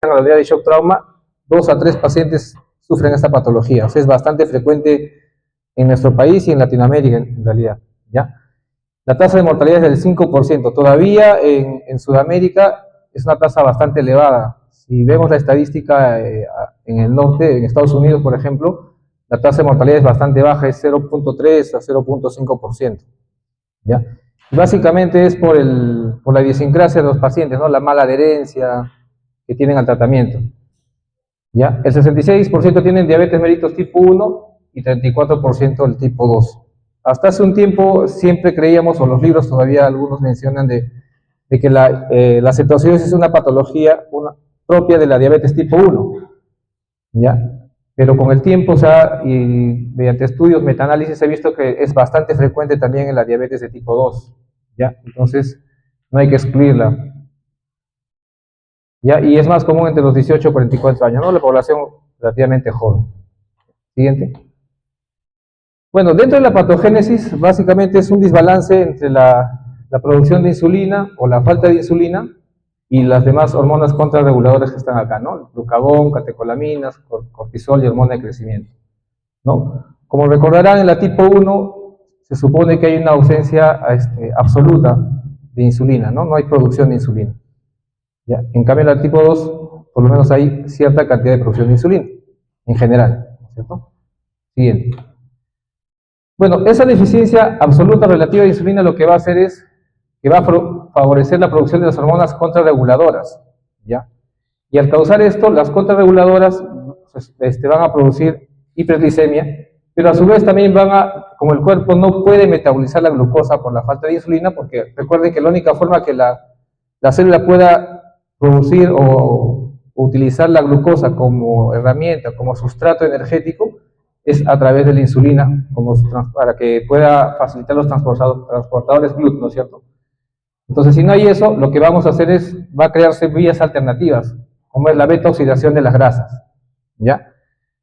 la unidad de shock trauma, 2 a 3 pacientes sufren esta patología. O sea, es bastante frecuente en nuestro país y en Latinoamérica en realidad, ¿ya? La tasa de mortalidad es del 5%. Todavía en Sudamérica es una tasa bastante elevada. Si vemos la estadística en el norte, en Estados Unidos, por ejemplo, la tasa de mortalidad es bastante baja, es 0.3 a 0.5%, ¿ya? Básicamente es por la idiosincrasia de los pacientes, ¿no? La mala adherencia que tienen al tratamiento, ¿ya? El 66% tienen diabetes mellitus tipo 1 y 34% el tipo 2. Hasta hace un tiempo siempre creíamos, o los libros todavía algunos mencionan de que la cetoacidosis es una patología propia de la diabetes tipo 1, ¿ya? Pero con el tiempo, o sea, y mediante estudios, metaanálisis, se ha visto que es bastante frecuente también en la diabetes de tipo 2, ¿ya? Entonces, no hay que excluirla, ¿ya? Y es más común entre los 18 y 44 años, ¿no? La población relativamente joven. Siguiente. Bueno, dentro de la patogénesis, básicamente es un desbalance entre la producción de insulina o la falta de insulina y las demás hormonas contrarreguladoras que están acá, ¿no? Glucagón, catecolaminas, cortisol y hormona de crecimiento, ¿no? Como recordarán, en la tipo 1 se supone que hay una ausencia absoluta de insulina, ¿no? No hay producción de insulina, ¿ya? En cambio, en la tipo 2, por lo menos hay cierta cantidad de producción de insulina, en general, ¿cierto? Siguiente. Bueno, esa deficiencia absoluta relativa de insulina lo que va a hacer es que va a favorecer la producción de las hormonas contrarreguladoras, ¿ya? Y al causar esto, las contrarreguladoras pues, van a producir hiperglicemia, pero a su vez también como el cuerpo no puede metabolizar la glucosa por la falta de insulina, porque recuerden que la única forma que la célula pueda producir o utilizar la glucosa como herramienta, como sustrato energético, es a través de la insulina, para que pueda facilitar los transportadores GLUT, ¿no es cierto? Entonces, si no hay eso, lo que vamos a hacer va a crearse vías alternativas, como es la beta-oxidación de las grasas, ¿ya?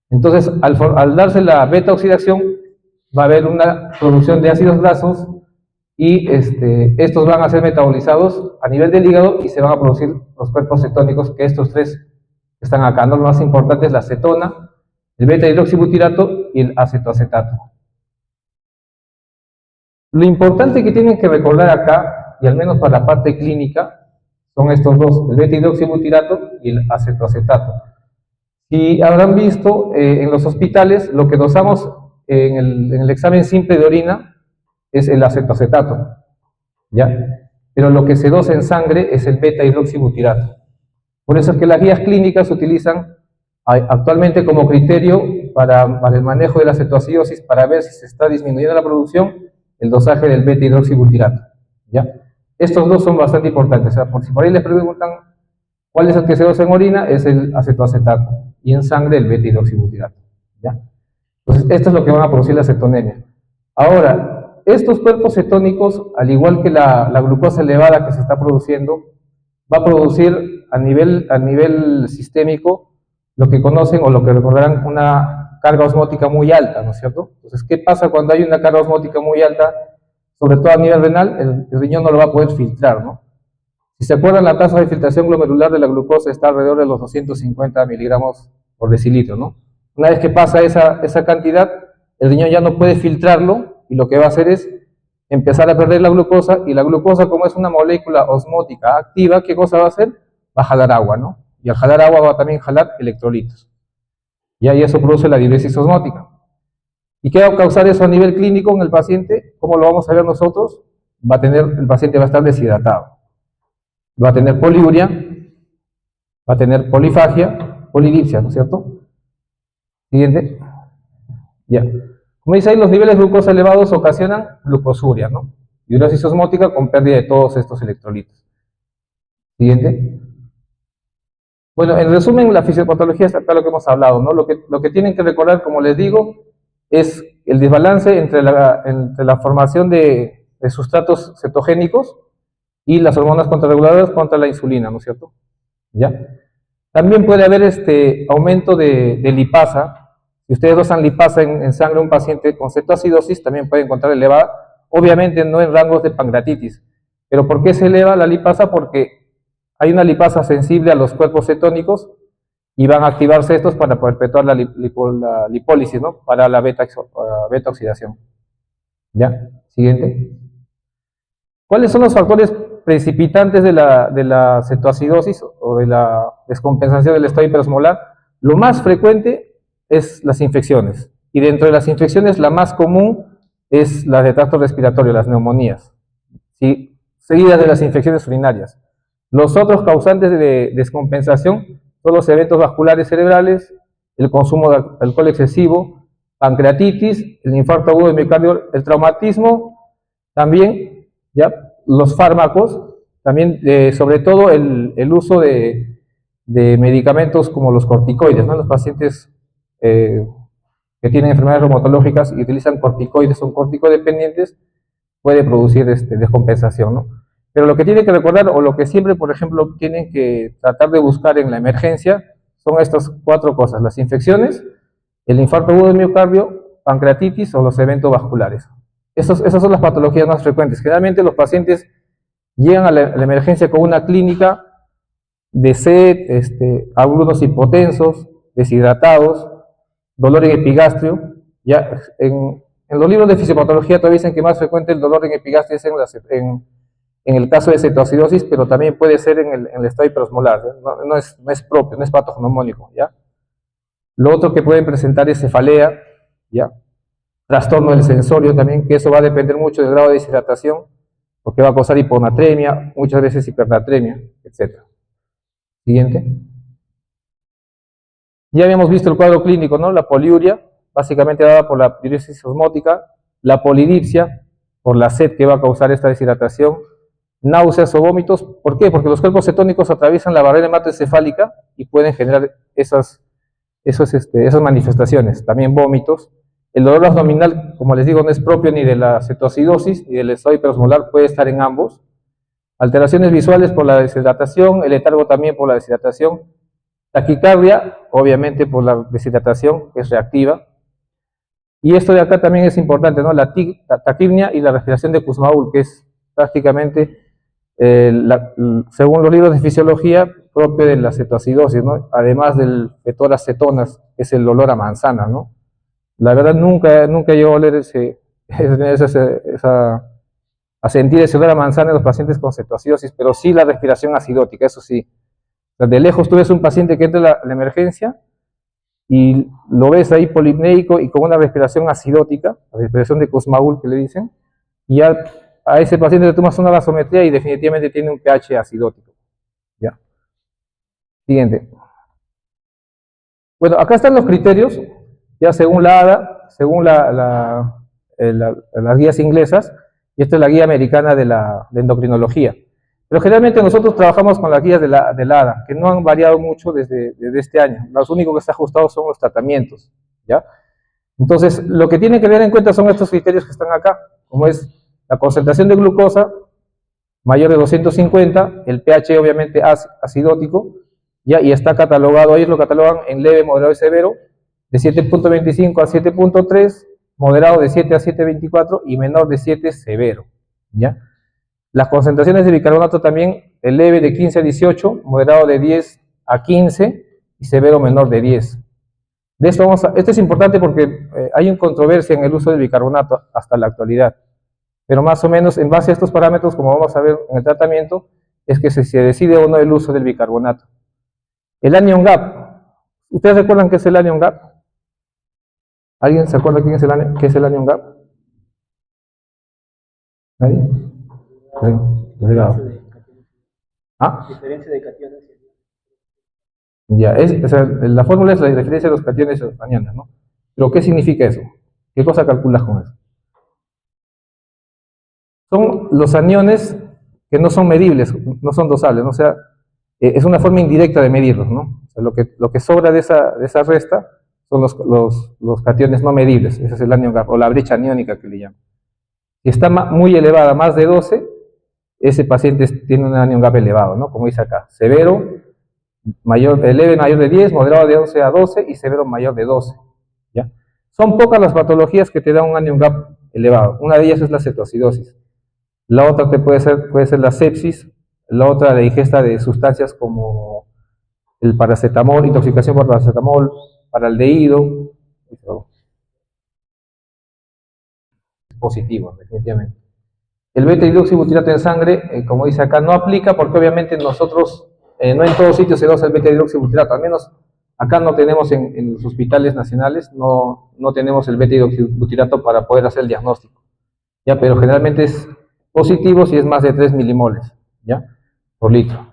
Entonces, al darse la beta-oxidación, va a haber una producción de ácidos grasos y estos van a ser metabolizados a nivel del hígado y se van a producir los cuerpos cetónicos, que estos tres están acá, ¿no? Lo más importante es la cetona, el beta-hidroxibutirato y el acetoacetato. Lo importante que tienen que recordar acá, y al menos para la parte clínica, son estos dos, el beta-hidroxibutirato y el acetoacetato. Si habrán visto en los hospitales, lo que dosamos en el examen simple de orina es el acetoacetato, ¿ya? Pero lo que se dosa en sangre es el beta-hidroxibutirato. Por eso es que las guías clínicas se utilizan actualmente como criterio para el manejo de la cetoacidosis, para ver si se está disminuyendo la producción, el dosaje del beta-hidroxibutirato, ¿ya? Estos dos son bastante importantes, o sea, si por ahí les preguntan cuál es el que se dosa en orina, es el acetoacetato, y en sangre el beta-hidroxibutirato, ¿ya? Entonces, esto es lo que van a producir la cetonemia. Ahora, estos cuerpos cetónicos, al igual que la glucosa elevada que se está produciendo, va a producir a nivel sistémico lo que conocen o lo que recordarán una carga osmótica muy alta, ¿no es cierto? Entonces, ¿qué pasa cuando hay una carga osmótica muy alta? Sobre todo a nivel renal, el riñón no lo va a poder filtrar, ¿no? Si se acuerdan, la tasa de filtración glomerular de la glucosa está alrededor de los 250 miligramos por decilitro, ¿no? Una vez que pasa esa cantidad, el riñón ya no puede filtrarlo y lo que va a hacer es empezar a perder la glucosa, y la glucosa, como es una molécula osmótica activa, ¿qué cosa va a hacer? Va a jalar agua, ¿no? Y al jalar agua va a también jalar electrolitos. Y ahí eso produce la diuresis osmótica. ¿Y qué va a causar eso a nivel clínico en el paciente? ¿Cómo lo vamos a ver nosotros? El paciente va a estar deshidratado. Va a tener poliuria, va a tener polifagia, polidipsia, ¿no es cierto? Siguiente. Ya. Como dice ahí, los niveles de glucosa elevados ocasionan glucosuria, ¿no? Diuresis osmótica con pérdida de todos estos electrolitos. Siguiente. Bueno, en resumen, la fisiopatología es acá lo que hemos hablado, ¿no? Lo que tienen que recordar, como les digo, es el desbalance entre la formación de sustratos cetogénicos y las hormonas contrarreguladoras contra la insulina, ¿no es cierto? ¿Ya? También puede haber aumento de lipasa. Si ustedes dosan lipasa en sangre a un paciente con cetoacidosis, también puede encontrar elevada, obviamente no en rangos de pancreatitis. ¿Pero por qué se eleva la lipasa? Porque hay una lipasa sensible a los cuerpos cetónicos y van a activarse estos para perpetuar la lipólisis, ¿no? Para la beta oxidación. ¿Ya? Siguiente. ¿Cuáles son los factores precipitantes de la cetoacidosis o de la descompensación del estado hiperosmolar? Lo más frecuente es las infecciones. Y dentro de las infecciones, la más común es la de tracto respiratorio, las neumonías, ¿sí? Seguidas de las infecciones urinarias. Los otros causantes de descompensación son los eventos vasculares cerebrales, el consumo de alcohol excesivo, pancreatitis, el infarto agudo de miocardio, el traumatismo, también, ¿ya? Los fármacos, también sobre todo el uso de medicamentos como los corticoides, ¿no? Los pacientes que tienen enfermedades reumatológicas y utilizan corticoides, son corticodependientes, puede producir descompensación, ¿no? Pero lo que tienen que recordar, o lo que siempre, por ejemplo, tienen que tratar de buscar en la emergencia, son estas 4 cosas: las infecciones, el infarto agudo del miocardio, pancreatitis o los eventos vasculares. Esas son las patologías más frecuentes. Generalmente los pacientes llegan a la emergencia con una clínica de sed, algunos hipotensos, deshidratados, dolor en epigastrio. Ya en los libros de fisiopatología todavía dicen que más frecuente el dolor en epigastrio es en el caso de cetoacidosis, pero también puede ser en el estado hiperosmolar, ¿no? No es propio, no es patognomónico, ¿ya? Lo otro que pueden presentar es cefalea, ¿ya? Trastorno del sensorio también, que eso va a depender mucho del grado de deshidratación, porque va a causar hiponatremia, muchas veces hipernatremia, etc. Siguiente. Ya habíamos visto el cuadro clínico, ¿no? La poliuria, básicamente dada por la diuresis osmótica, la polidipsia, por la sed que va a causar esta deshidratación, náuseas o vómitos. ¿Por qué? Porque los cuerpos cetónicos atraviesan la barrera hematoencefálica y pueden generar esas manifestaciones, también vómitos. El dolor abdominal, como les digo, no es propio ni de la cetoacidosis ni del estado hiperosmolar, puede estar en ambos. Alteraciones visuales por la deshidratación, el letargo también por la deshidratación, taquicardia, obviamente por la deshidratación, que es reactiva. Y esto de acá también es importante, ¿no? La taquipnia y la respiración de Kussmaul, que es prácticamente, según los libros de fisiología, propio de la cetoacidosis, ¿no? Además del fetoracetonas, que es el olor a manzana, ¿no? La verdad nunca llegó a oler a sentir ese olor a manzana en los pacientes con cetoacidosis, pero sí la respiración acidótica, eso sí. O sea, de lejos tú ves un paciente que entra a la emergencia y lo ves ahí polipneico y con una respiración acidótica, la respiración de Kussmaul que le dicen, y ya a ese paciente le tomas una gasometría y definitivamente tiene un pH acidótico. ¿Ya? Siguiente. Bueno, acá están los criterios, ya según la ADA, según las guías inglesas, y esta es la guía americana de endocrinología. Pero generalmente nosotros trabajamos con las guías de la ADA, que no han variado mucho desde este año. Los únicos que se han ajustado son los tratamientos, ¿ya? Entonces, lo que tienen que tener en cuenta son estos criterios que están acá, como es la concentración de glucosa mayor de 250, el pH obviamente acidótico, ¿ya? Y está catalogado, ellos lo catalogan en leve, moderado y severo, de 7.25 a 7.3, moderado de 7 a 7.24 y menor de 7 severo, ¿ya? Las concentraciones de bicarbonato también, el leve de 15 a 18, moderado de 10 a 15 y severo menor de 10. De esto esto es importante porque hay una controversia en el uso del bicarbonato hasta la actualidad, pero más o menos en base a estos parámetros, como vamos a ver en el tratamiento, es que se decide o no el uso del bicarbonato. El anion gap, ¿ustedes recuerdan qué es el anion gap? ¿Alguien se acuerda qué es el anion gap? ¿Nadie? ¿Ah? Diferencia de cationes. Ya, o sea, la fórmula es la diferencia de los cationes y los aniones, ¿no? Pero ¿qué significa eso? ¿Qué cosa calculas con eso? Son los aniones que no son medibles, no son dosables, ¿no? O sea, es una forma indirecta de medirlos, ¿no? O sea, lo que sobra de esa resta son los cationes no medibles, ese es el anion gap, o la brecha aniónica que le llaman. Si está muy elevada, más de 12, ese paciente tiene un anion gap elevado, ¿no? Como dice acá, severo, leve mayor de 10, moderado de 11 a 12 y severo mayor de 12, ¿ya? Son pocas las patologías que te dan un anion gap elevado. Una de ellas es la cetoacidosis. La otra puede ser la sepsis, la otra la ingesta de sustancias como el paracetamol, intoxicación por paracetamol, paraldehído, positivo, definitivamente. El beta-hidroxibutirato en sangre, como dice acá, no aplica porque obviamente nosotros, no en todos sitios se usa el beta-hidroxibutirato, al menos acá no tenemos en los hospitales nacionales, no tenemos el beta-hidroxibutirato para poder hacer el diagnóstico, ¿ya? Pero generalmente es positivo si es más de 3 milimoles, ¿ya? Por litro.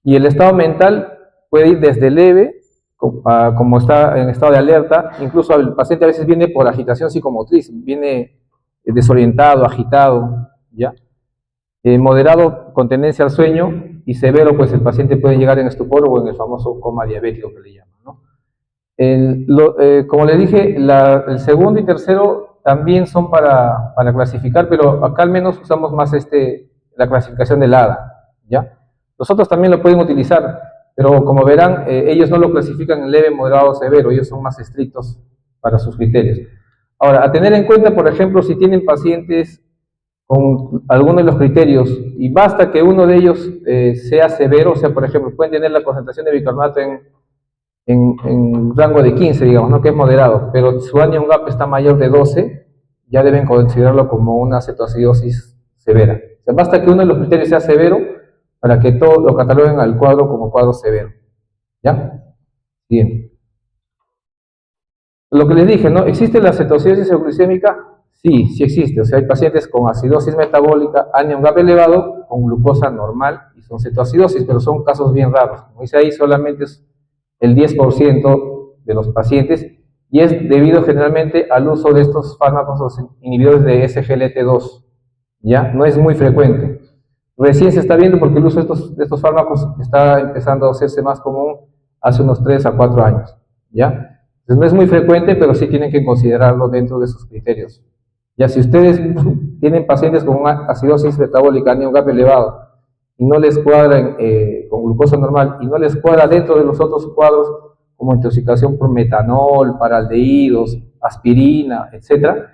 Y el estado mental puede ir desde leve, como está en estado de alerta, incluso el paciente a veces viene por agitación psicomotriz, viene desorientado, agitado, ¿ya? Moderado con tendencia al sueño y severo, pues el paciente puede llegar en estupor o en el famoso coma diabético que le llaman, ¿no? Como le dije, el segundo y tercero también son para clasificar, pero acá al menos usamos más la clasificación del ADA, ¿ya? Los otros también lo pueden utilizar, pero como verán, ellos no lo clasifican en leve, moderado o severo, ellos son más estrictos para sus criterios. Ahora, a tener en cuenta, por ejemplo, si tienen pacientes con alguno de los criterios y basta que uno de ellos sea severo, o sea, por ejemplo, pueden tener la concentración de bicarbonato en rango de 15, digamos, ¿no? Que es moderado, pero su anion gap está mayor de 12, ya deben considerarlo como una cetoacidosis severa. O sea, basta que uno de los criterios sea severo para que todo lo cataloguen al cuadro como cuadro severo. ¿Ya? Bien. Lo que les dije, ¿no? ¿Existe la cetoacidosis euglucémica? Sí, sí existe. O sea, hay pacientes con acidosis metabólica, anion gap elevado, con glucosa normal y son cetoacidosis, pero son casos bien raros. Como dice ahí, solamente es el 10% de los pacientes y es debido generalmente al uso de estos fármacos, los inhibidores de SGLT2, ¿ya? No es muy frecuente. Recién se está viendo porque el uso de estos fármacos está empezando a hacerse más común hace unos 3 a 4 años, ¿ya? Entonces no es muy frecuente, pero sí tienen que considerarlo dentro de sus criterios. Ya si ustedes tienen pacientes con una acidosis metabólica, anion gap elevado, y no les cuadra con glucosa normal, y no les cuadra dentro de los otros cuadros, como intoxicación por metanol, paraldehídos, aspirina, etc.,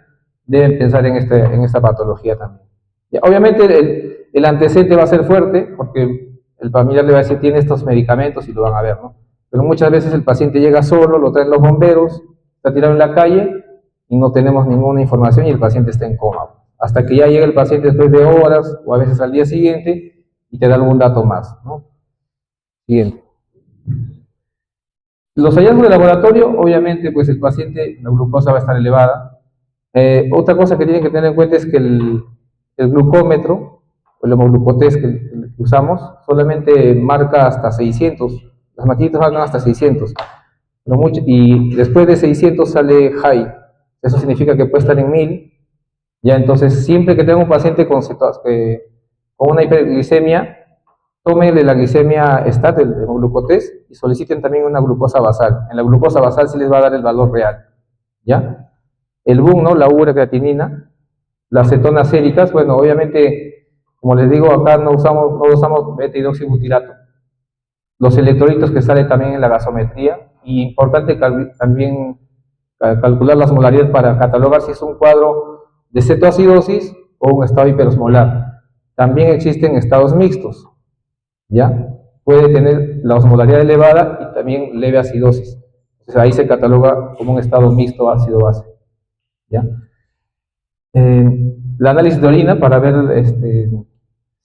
deben pensar en esta patología también. Ya, obviamente el antecedente va a ser fuerte, porque el familiar le va a decir, tiene estos medicamentos y lo van a ver, ¿no? Pero muchas veces el paciente llega solo, lo traen los bomberos, está tirado en la calle y no tenemos ninguna información y el paciente está en coma. Hasta que ya llega el paciente después de horas o a veces al día siguiente y te da algún dato más, ¿no? Siguiente. Los hallazgos de laboratorio, obviamente, pues el paciente, la glucosa va a estar elevada. Otra cosa que tienen que tener en cuenta es que el glucómetro, o el hemoglucotest que usamos, solamente marca hasta 600. Las maquinitas marcan hasta 600. Y después de 600 sale high. Eso significa que puede estar en 1000. Ya, entonces, siempre que tenga un paciente con una hiperglicemia, tómenle la glicemia stat, el hemoglucotest, y soliciten también una glucosa basal. En la glucosa basal sí les va a dar el valor real, ¿ya? El BUN, ¿no? La urea-creatinina, las cetonas séricas, bueno, obviamente, como les digo, acá no usamos beta-hidroxibutirato. Los electrolitos que salen también en la gasometría, y importante también calcular las molaridades para catalogar si es un cuadro de cetoacidosis o un estado hiperosmolar. También existen estados mixtos, ¿ya? Puede tener la osmolaridad elevada y también leve acidosis. Entonces ahí se cataloga como un estado mixto ácido-base, ¿ya? El análisis de orina para ver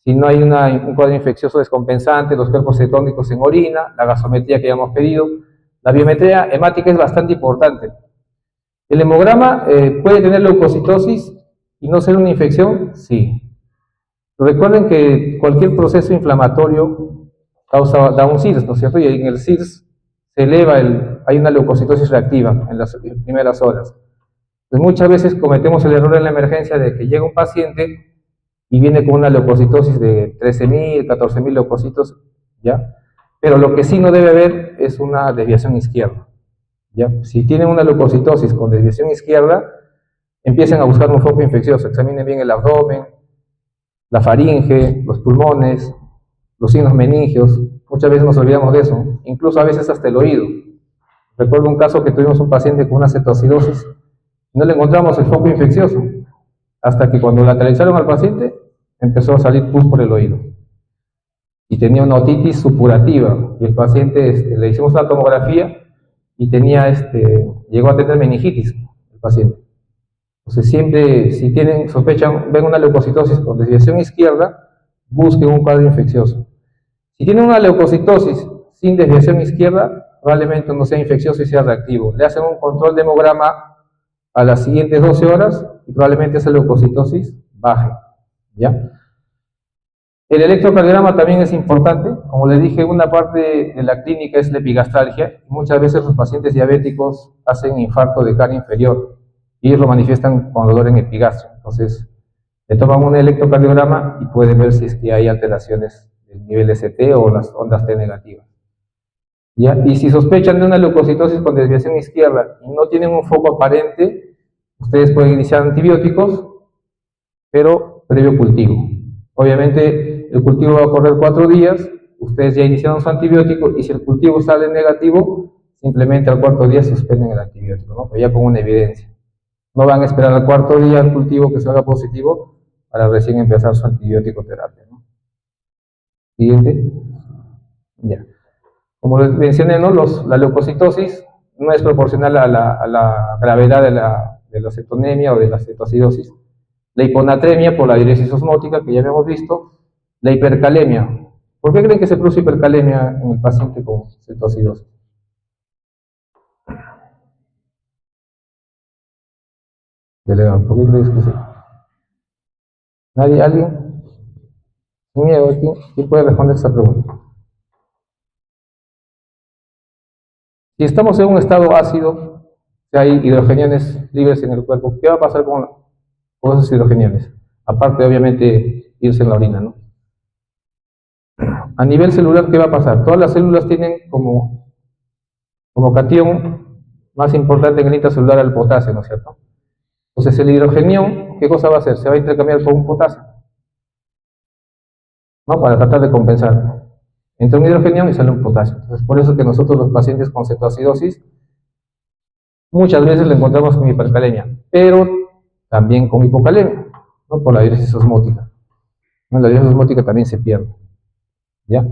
si no hay un cuadro infeccioso descompensante, los cuerpos cetónicos en orina, la gasometría que ya hemos pedido. La biometría hemática es bastante importante. ¿El hemograma puede tener leucocitosis y no ser una infección? Sí. Recuerden que cualquier proceso inflamatorio da un CIRS, ¿no es cierto? Y en el CIRS se eleva, hay una leucocitosis reactiva en las primeras horas. Pues muchas veces cometemos el error en la emergencia de que llega un paciente y viene con una leucocitosis de 13.000, 14.000 leucocitos, ¿ya? Pero lo que sí no debe haber es una desviación izquierda, ¿ya? Si tienen una leucocitosis con desviación izquierda, empiecen a buscar un foco infeccioso, examinen bien el abdomen, la faringe, los pulmones, los signos meningios. Muchas veces nos olvidamos de eso, incluso a veces hasta el oído. Recuerdo un caso que tuvimos un paciente con una cetoacidosis y no le encontramos el foco infeccioso, hasta que cuando lateralizaron al paciente empezó a salir pus por el oído. y tenía una otitis supurativa, y el paciente, le hicimos una tomografía y llegó a tener meningitis el paciente. Entonces siempre, si sospechan, ven una leucocitosis con desviación izquierda, busquen un cuadro infeccioso. Si tienen una leucocitosis sin desviación izquierda, probablemente no sea infeccioso y sea reactivo. Le hacen un control de hemograma a las siguientes 12 horas y probablemente esa leucocitosis baje, ¿ya? El electrocardiograma también es importante. Como les dije, una parte de la clínica es la epigastralgia. Muchas veces los pacientes diabéticos hacen infarto de cara inferior y ellos lo manifiestan con dolor en epigastrio. Entonces, le toman un electrocardiograma y pueden ver si es que hay alteraciones del nivel ST o las ondas T negativas. ¿Ya? Y si sospechan de una leucocitosis con desviación izquierda y no tienen un foco aparente, ustedes pueden iniciar antibióticos, pero previo cultivo. Obviamente, el cultivo va a correr 4 días, ustedes ya iniciaron su antibiótico y si el cultivo sale negativo, simplemente al 4.º día suspenden el antibiótico, ¿no? Pero ya con una evidencia. No van a esperar al 4.º día el cultivo que salga positivo para recién empezar su antibiótico terapia, ¿no? Siguiente. Ya. Como les mencioné, ¿no? La leucocitosis no es proporcional a la gravedad de la cetonemia o de la cetoacidosis. La hiponatremia por la diuresis osmótica, que ya habíamos visto. La hipercalemia. ¿Por qué creen que se produce hipercalemia en el paciente con cetoacidosis? Delegado, ¿por qué crees que sí? ¿Nadie? ¿Alguien? Sin miedo, ¿quién puede responder esta pregunta? Si estamos en un estado ácido, si hay hidrogeniones libres en el cuerpo, ¿qué va a pasar con esos hidrogeniones? Aparte, obviamente, irse en la orina, ¿no? A nivel celular, ¿qué va a pasar? Todas las células tienen como cation más importante en el intracelular al potasio, ¿no es cierto? Entonces, el hidrogenión, ¿qué cosa va a hacer? Se va a intercambiar por un potasio, ¿no? Para tratar de compensar. Entra un hidrogenión y sale un potasio. Entonces, por eso es que nosotros los pacientes con cetoacidosis muchas veces le encontramos con hipercalemia, pero también con hipocalemia, ¿no? Por la diuresis osmótica. ¿No? La diuresis osmótica también se pierde, ¿ya?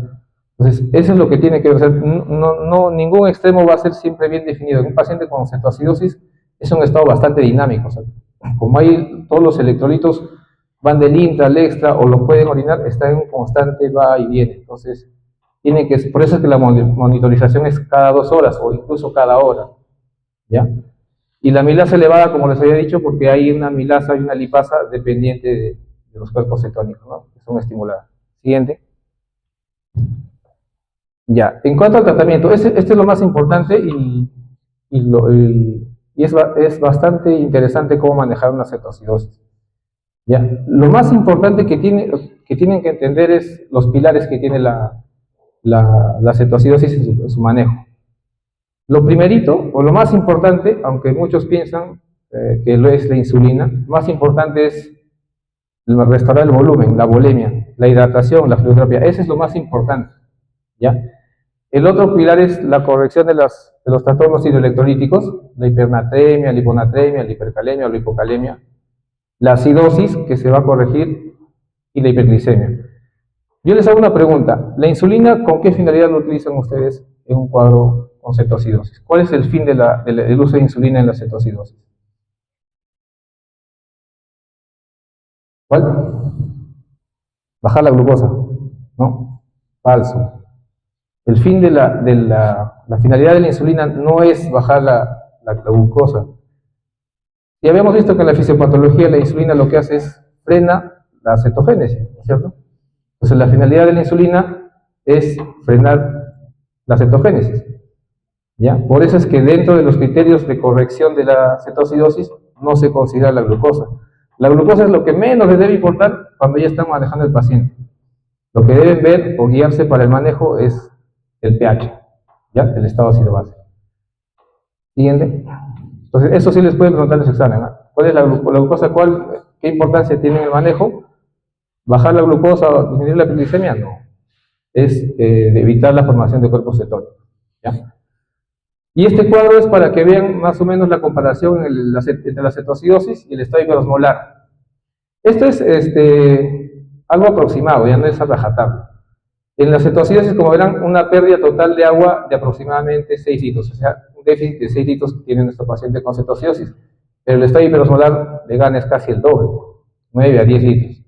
Entonces, eso es lo que tiene que ver. Ningún extremo va a ser siempre bien definido. En un paciente con cetoacidosis es un estado bastante dinámico. O sea, como hay todos los electrolitos van del intra al extra o lo pueden orinar, está en un constante va y viene. Entonces, por eso es que la monitorización es cada 2 horas o incluso cada hora, ¿ya? Y la milasa elevada, como les había dicho, porque hay una milasa y una lipasa dependiente de los cuerpos cetónicos, ¿no? Que son estimuladas. Siguiente. Ya, en cuanto al tratamiento, este es lo más importante y es bastante interesante cómo manejar una cetoacidosis. Ya, lo más importante que tienen que entender es los pilares que tiene la cetoacidosis en su manejo. Lo primerito, o lo más importante, aunque muchos piensan que lo es la insulina, lo más importante es restaurar el volumen, la volemia, la hidratación, la fluidoterapia. Ese es lo más importante, ¿ya? El otro pilar es la corrección de los trastornos hidroelectrolíticos, la hipernatremia, la hiponatremia, la hipercalemia o la hipocalemia, la acidosis, que se va a corregir, y la hiperglicemia. Yo les hago una pregunta. ¿La insulina con qué finalidad lo utilizan ustedes en un cuadro con cetoacidosis? ¿Cuál es el fin del uso de insulina en la cetoacidosis? ¿Cuál? Bajar la glucosa, ¿no? Falso. El fin la finalidad de la insulina no es bajar la glucosa. Y habíamos visto que en la fisiopatología la insulina lo que hace es frena la cetogénesis, ¿no es cierto? Entonces la finalidad de la insulina es frenar la cetogénesis, ¿ya? Por eso es que dentro de los criterios de corrección de la cetoacidosis no se considera la glucosa. La glucosa es lo que menos les debe importar cuando ya están manejando el paciente. Lo que deben ver o guiarse para el manejo es el pH, ¿ya? El estado ácido-base. Siguiente. Entonces, eso sí les pueden preguntar en su examen, ¿no? ¿Cuál es la glucosa? ¿Qué importancia tiene en el manejo? ¿Bajar la glucosa o disminuir la glicemia? No. Es de evitar la formación de cuerpos cetónicos, ¿ya? Y este cuadro es para que vean más o menos la comparación entre la cetoacidosis y el estado hiperosmolar. Esto es algo aproximado, ya no es a rajatabla. En la cetoacidosis, como verán, una pérdida total de agua de aproximadamente 6 litros, o sea, un déficit de 6 litros que tiene nuestro paciente con cetoacidosis. Pero el estadio hiperosmolar de gana es casi el doble, 9 a 10 litros.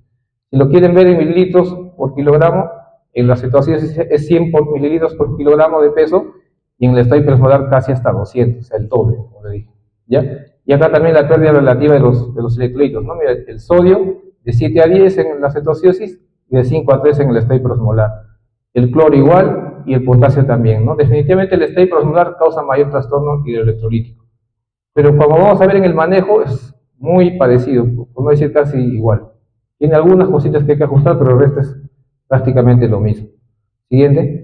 Si lo quieren ver en mililitros por kilogramo, en la cetoacidosis es 100 por mililitros por kilogramo de peso, y en el estadio hiperosmolar casi hasta 200, o sea, el doble, como le dije. ¿Ya? Y acá también la pérdida relativa de los electrolitos, ¿no? Mira, el sodio de 7 a 10 en la cetoacidosis y de 5 a 3 en el estadio hiperosmolar. El cloro igual y el potasio también, ¿no? Definitivamente el estadio hiperosmolar causa mayor trastorno hidroelectrolítico. Pero como vamos a ver en el manejo, es muy parecido, por no decir casi igual. Tiene algunas cositas que hay que ajustar, pero el resto es prácticamente lo mismo. Siguiente.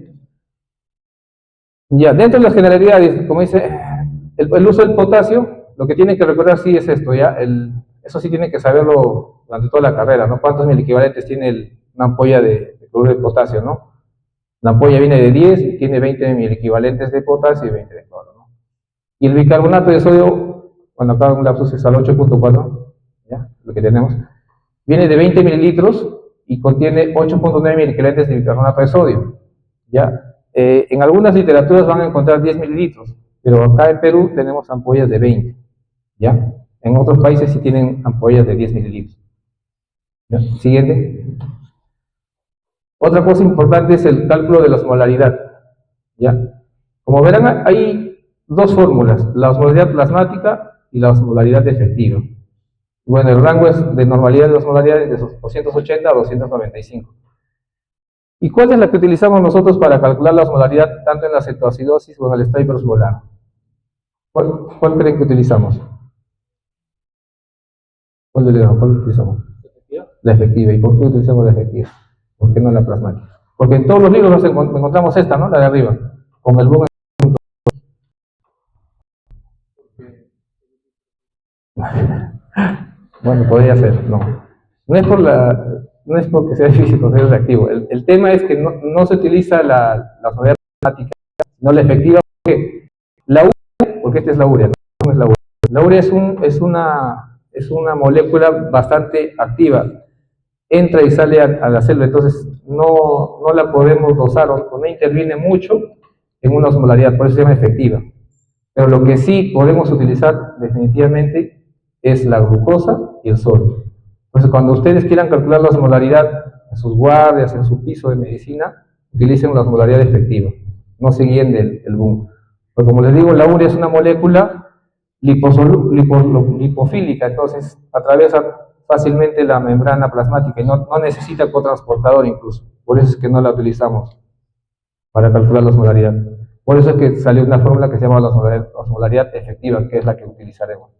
Ya, dentro de las generalidades, como dice, el uso del potasio, lo que tienen que recordar sí es esto, ¿ya? Eso sí tienen que saberlo durante toda la carrera, ¿no? ¿Cuántos miliequivalentes tiene una ampolla de cloruro de potasio, ¿no? La ampolla viene de 10 y tiene 20 miliequivalentes de potasio y 20 de cloro, ¿no? Y el bicarbonato de sodio, cuando acá un lapsus es al 8.4, ¿ya? Lo que tenemos, viene de 20 mililitros y contiene 8.9 miliequivalentes de bicarbonato de sodio, ¿ya? En algunas literaturas van a encontrar 10 mililitros, pero acá en Perú tenemos ampollas de 20, ¿ya? En otros países sí tienen ampollas de 10 mililitros. ¿Ya? Siguiente. Otra cosa importante es el cálculo de la osmolaridad, ¿ya? Como verán, hay dos fórmulas, la osmolaridad plasmática y la osmolaridad efectiva. Bueno, el rango de normalidad de osmolaridad es de 280 a 295. ¿Y cuál es la que utilizamos nosotros para calcular la osmolaridad tanto en la cetoacidosis o en el estadio hiperosmolar? ¿Cuál creen que utilizamos? ¿Cuál utilizamos? La efectiva. ¿Y por qué utilizamos la efectiva? ¿Por qué no la plasmática? Porque en todos los libros nos encontramos esta, ¿no? La de arriba, con el boom. Bueno, podría ser, no. No es porque sea difícil conseguir reactivo. El tema es que no se utiliza la osmolaridad plasmática, sino la efectiva. ¿Por qué? La urea, porque esta es la urea, no es la urea. La urea es una molécula bastante activa. Entra y sale a la célula, entonces no la podemos dosar o no interviene mucho en una osmolaridad, por eso se llama efectiva. Pero lo que sí podemos utilizar definitivamente es la glucosa y el sodio. Entonces, cuando ustedes quieran calcular la osmolaridad en sus guardias, en su piso de medicina, utilicen la osmolaridad efectiva, no se guíen del boom. Porque como les digo, la urea es una molécula lipofílica, entonces atraviesa fácilmente la membrana plasmática y no necesita cotransportador incluso. Por eso es que no la utilizamos para calcular la osmolaridad. Por eso es que salió una fórmula que se llama la osmolaridad efectiva, que es la que utilizaremos.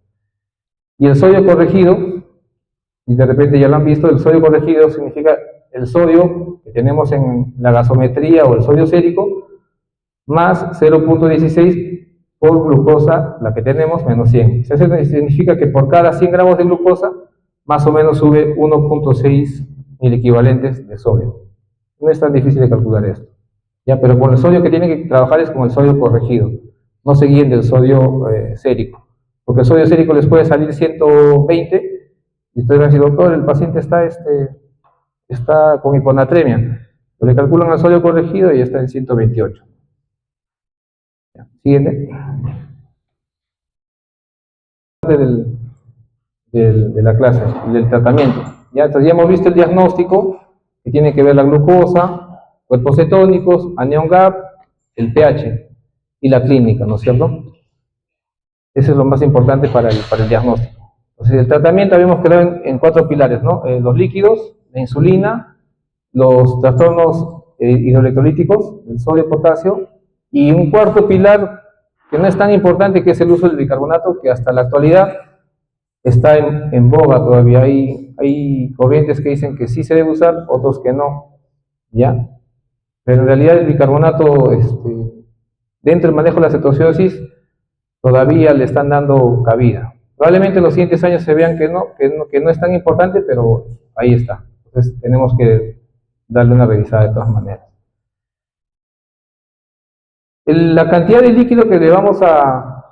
Y el sodio corregido, y de repente ya lo han visto, el sodio corregido significa el sodio que tenemos en la gasometría o el sodio sérico, más 0.16 por glucosa, la que tenemos, menos 100. Eso significa que por cada 100 gramos de glucosa, más o menos sube 1.6 miliequivalentes de sodio. No es tan difícil de calcular esto. Ya, pero con el sodio que tienen que trabajar es con el sodio corregido. No se guíen del sodio sérico. Porque el sodio sérico les puede salir 120 y ustedes van a decir, doctor, el paciente está con hiponatremia. Le calculan el sodio corregido y está en 128. Ya, siguiente. De la clase, del tratamiento. Ya, entonces ya hemos visto el diagnóstico, que tiene que ver la glucosa, cuerpos cetónicos, anión GAP, el pH y la clínica, ¿no es cierto? Eso es lo más importante para el diagnóstico. Entonces, el tratamiento habíamos quedado en 4 pilares, ¿no? Los líquidos, la insulina, los trastornos hidroelectrolíticos, el sodio, potasio, y un cuarto pilar que no es tan importante, que es el uso del bicarbonato, que hasta la actualidad está en boga todavía. Hay corrientes que dicen que sí se debe usar, otros que no, ¿ya? Pero en realidad el bicarbonato, dentro del manejo de la cetoacidosis, todavía le están dando cabida. Probablemente en los siguientes años se vean que no es tan importante, pero ahí está. Entonces tenemos que darle una revisada de todas maneras. La cantidad de líquido que le vamos a...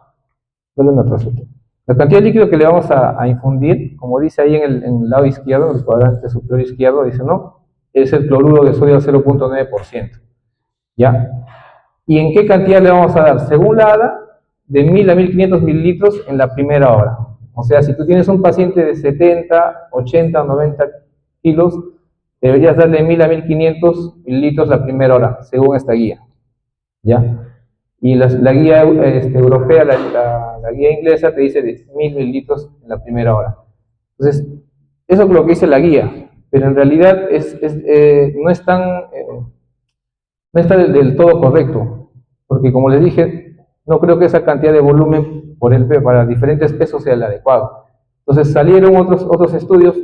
La cantidad de líquido que le vamos a infundir, como dice ahí en el lado izquierdo, en el cuadrante superior izquierdo, dice, ¿no? es el cloruro de sodio al 0.9%. ¿Ya? ¿Y en qué cantidad le vamos a dar? Según la ADA, de 1000 a 1500 mililitros en la primera hora. O sea, si tú tienes un paciente de 70, 80 o 90 kilos, deberías darle 1000 a 1500 mililitros la primera hora, según esta guía. ¿Ya? Y la guía europea, la guía inglesa, te dice de 1000 mililitros en la primera hora. Entonces, eso es lo que dice la guía, pero en realidad no está del todo correcto, porque como les dije, no creo que esa cantidad de volumen para diferentes pesos sea el adecuado. Entonces salieron otros estudios,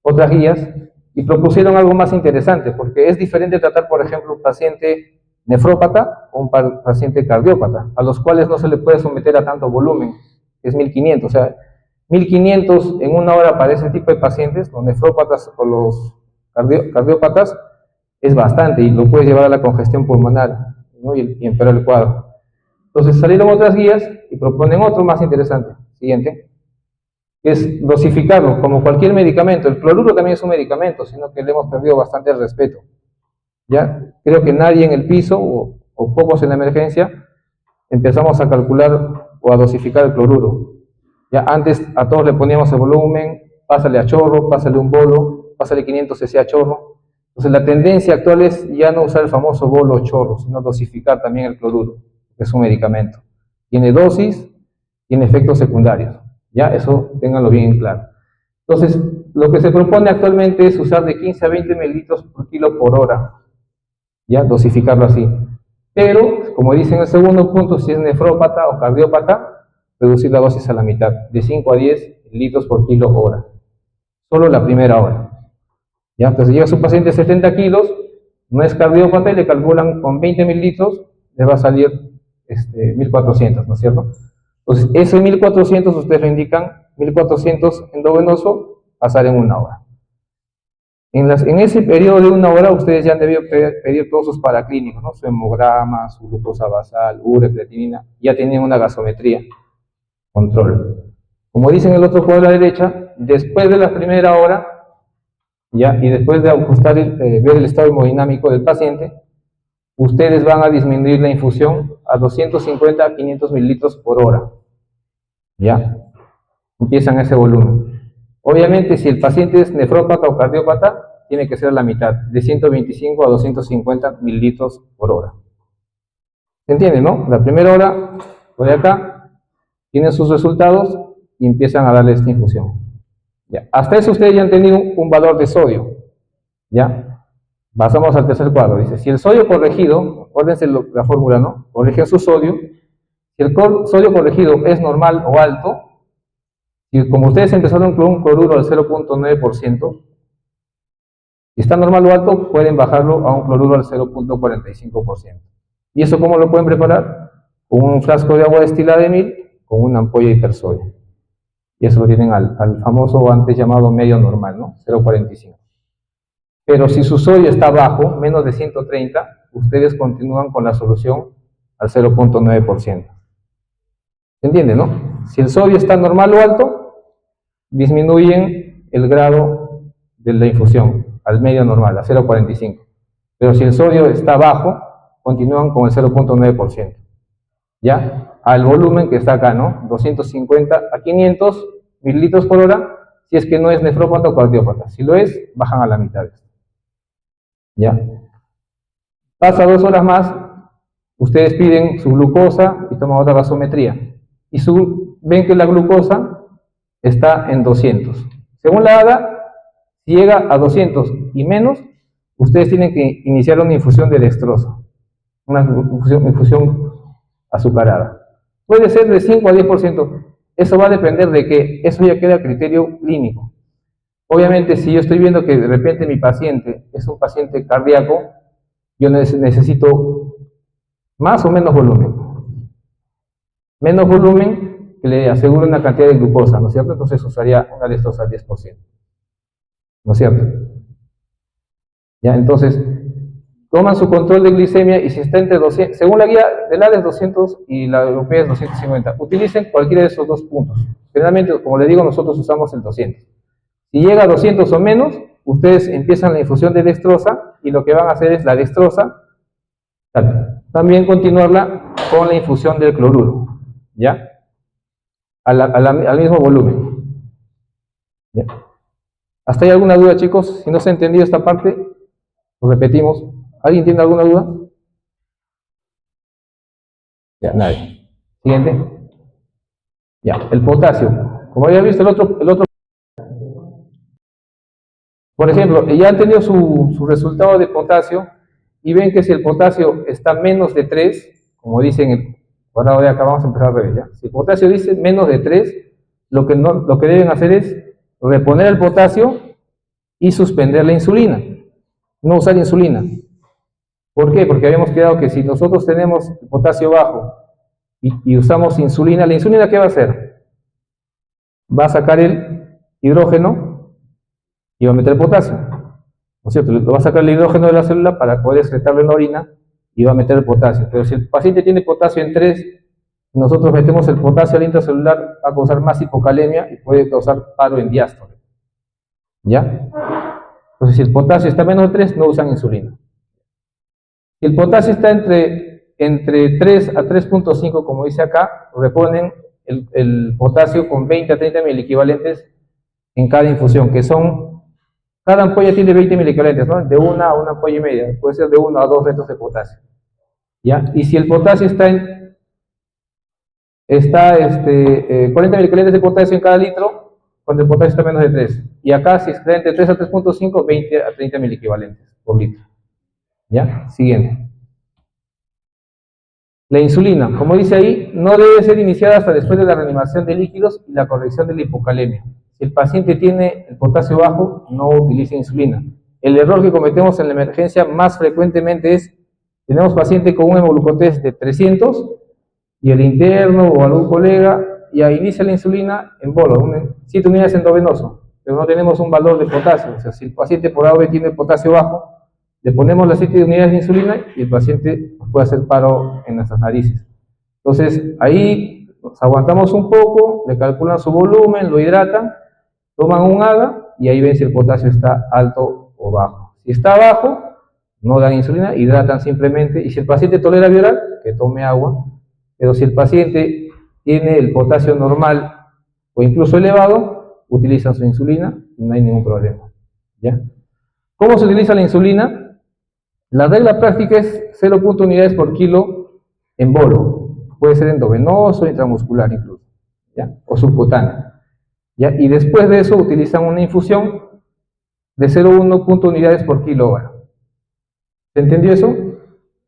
otras guías, y propusieron algo más interesante, porque es diferente tratar, por ejemplo, un paciente nefrópata o un paciente cardiópata, a los cuales no se le puede someter a tanto volumen, que es 1500. O sea, 1500 en una hora para ese tipo de pacientes, los nefrópatas o los cardiópatas, es bastante y lo puedes llevar a la congestión pulmonar, ¿no? y empeorar el cuadro. Entonces salieron otras guías y proponen otro más interesante, siguiente, que es dosificarlo como cualquier medicamento. El cloruro también es un medicamento, sino que le hemos perdido bastante el respeto. ¿Ya? Creo que nadie en el piso o pocos en la emergencia empezamos a calcular o a dosificar el cloruro. Ya antes a todos le poníamos el volumen, pásale a chorro, pásale un bolo, pásale 500 cc a chorro. Entonces la tendencia actual es ya no usar el famoso bolo o chorro, sino dosificar también el cloruro, que es un medicamento. Tiene dosis, tiene efectos secundarios. Ya, eso ténganlo bien claro. Entonces, lo que se propone actualmente es usar de 15 a 20 mililitros por kilo por hora. Ya, dosificarlo así. Pero, como dice en el segundo punto, si es nefrópata o cardiópata, reducir la dosis a la mitad, de 5 a 10 litros por kilo hora. Solo la primera hora. ¿Ya? Entonces llega su paciente de 70 kilos, no es cardiópata y le calculan con 20 mililitros, le va a salir 1400, ¿no es cierto? Entonces, ese 1400 ustedes lo indican, 1400 endovenoso, pasar en una hora. En ese periodo de una hora, ustedes ya han debido pedir todos sus paraclínicos, ¿no? Su hemograma, su glucosa basal, urea, creatinina, ya tienen una gasometría, control. Como dice en el otro cuadro a la derecha, después de la primera hora, ¿ya? Y después de ajustar, ver el estado hemodinámico del paciente, ustedes van a disminuir la infusión a 250 a 500 mililitros por hora. ¿Ya? Empiezan ese volumen. Obviamente, si el paciente es nefrópata o cardiópata, tiene que ser la mitad, de 125 a 250 mililitros por hora. ¿Se entiende, no? La primera hora, por acá, tienen sus resultados y empiezan a darle esta infusión. ¿Ya? Hasta eso ustedes ya han tenido un valor de sodio. ¿Ya? Pasamos al tercer cuadro. Dice, si el sodio corregido, acuérdense la fórmula, ¿no? Corrigen su sodio. Si el sodio corregido es normal o alto, y como ustedes empezaron con un cloruro al 0.9%, si está normal o alto, pueden bajarlo a un cloruro al 0.45%. ¿Y eso cómo lo pueden preparar? Con un frasco de agua destilada de 1000, con una ampolla de hipersodio. Y eso lo tienen al famoso antes llamado medio normal, ¿no? 0.45. Pero si su sodio está bajo, menos de 130, ustedes continúan con la solución al 0.9%. ¿Se entiende, no? Si el sodio está normal o alto, disminuyen el grado de la infusión al medio normal, a 0.45. Pero si el sodio está bajo, continúan con el 0.9%. ¿Ya? Al volumen que está acá, ¿no? 250 a 500 mililitros por hora, si es que no es nefrópata o cardiópata. Si lo es, bajan a la mitad. ¿Ya? Pasa 2 horas más, ustedes piden su glucosa y toman otra gasometría. Y ven que la glucosa está en 200. Según la ADA, si llega a 200 y menos, ustedes tienen que iniciar una infusión de dextrosa, una infusión azucarada. Puede ser de 5 a 10%. Eso va a depender de que eso ya queda a criterio clínico. Obviamente, si yo estoy viendo que de repente mi paciente es un paciente cardíaco, yo necesito más o menos volumen. Menos volumen que le asegure una cantidad de glucosa, ¿no es cierto? Entonces usaría una dextrosa al 10%. ¿No es cierto? Ya, entonces, toman su control de glicemia y si está entre 200, según la guía del ADA es 200 y la europea es 250. Utilicen cualquiera de esos dos puntos. Generalmente, como les digo, nosotros usamos el 200. Si llega a 200 o menos, ustedes empiezan la infusión de dextrosa y lo que van a hacer es la dextrosa, también continuarla con la infusión del cloruro, ¿ya? Al mismo volumen. ¿Ya? ¿Hasta hay alguna duda, chicos? Si no se ha entendido esta parte, lo repetimos. ¿Alguien tiene alguna duda? Ya, nadie. Siguiente. Ya, el potasio. Como había visto el otro, por ejemplo, ya han tenido su resultado de potasio y ven que si el potasio está menos de 3, como dicen, ahora de acá vamos a empezar a ver ya. Si el potasio dice menos de 3, lo que deben hacer es reponer el potasio y suspender la insulina. No usar insulina. ¿Por qué? Porque habíamos quedado que si nosotros tenemos potasio bajo y usamos insulina, ¿la insulina qué va a hacer? Va a sacar el hidrógeno y va a meter el potasio. ¿No es cierto? Lo va a sacar el hidrógeno de la célula para poder excretarlo en la orina y va a meter el potasio. Pero si el paciente tiene potasio en 3, nosotros metemos el potasio al intracelular, va a causar más hipocalemia y puede causar paro en diástole. ¿Ya? Entonces, si el potasio está menos de 3, no usan insulina. Si el potasio está entre 3 a 3.5, como dice acá, reponen el potasio con 20 a 30 miliequivalentes en cada infusión, que son, cada ampolla tiene 20 miliequivalentes, ¿no? De una a una ampolla y media, puede ser de 1 a 2 litros de potasio. ¿Ya? Y si el potasio está 40 miliequivalentes de potasio en cada litro, cuando el potasio está menos de 3. Y acá, si está entre 3 a 3.5, 20 a 30 miliequivalentes por litro. ¿Ya? Siguiente. La insulina, como dice ahí, no debe ser iniciada hasta después de la reanimación de líquidos y la corrección de la hipocalemia. Si el paciente tiene el potasio bajo, no utilice insulina. El error que cometemos en la emergencia más frecuentemente es, tenemos paciente con un hemoglucotest de 300 y el interno o algún colega ya inicia la insulina en bolo, 7 unidades endovenoso, pero no tenemos un valor de potasio. O sea, si el paciente por A tiene el potasio bajo, le ponemos las 7 unidades de insulina y el paciente puede hacer paro en nuestras narices. Entonces, ahí nos aguantamos un poco, le calculan su volumen, lo hidratan, toman un AGA y ahí ven si el potasio está alto o bajo. Si está bajo, no dan insulina, hidratan simplemente. Y si el paciente tolera Bioral, que tome agua. Pero si el paciente tiene el potasio normal o incluso elevado, utilizan su insulina y no hay ningún problema. ¿Ya? ¿Cómo se utiliza la insulina? La regla práctica es 0.1 unidades por kilo en bolo. Puede ser endovenoso, intramuscular incluso, ¿ya? O subcutáneo, ¿ya? Y después de eso utilizan una infusión de 0.1 unidades por kilo hora. ¿Se entendió eso?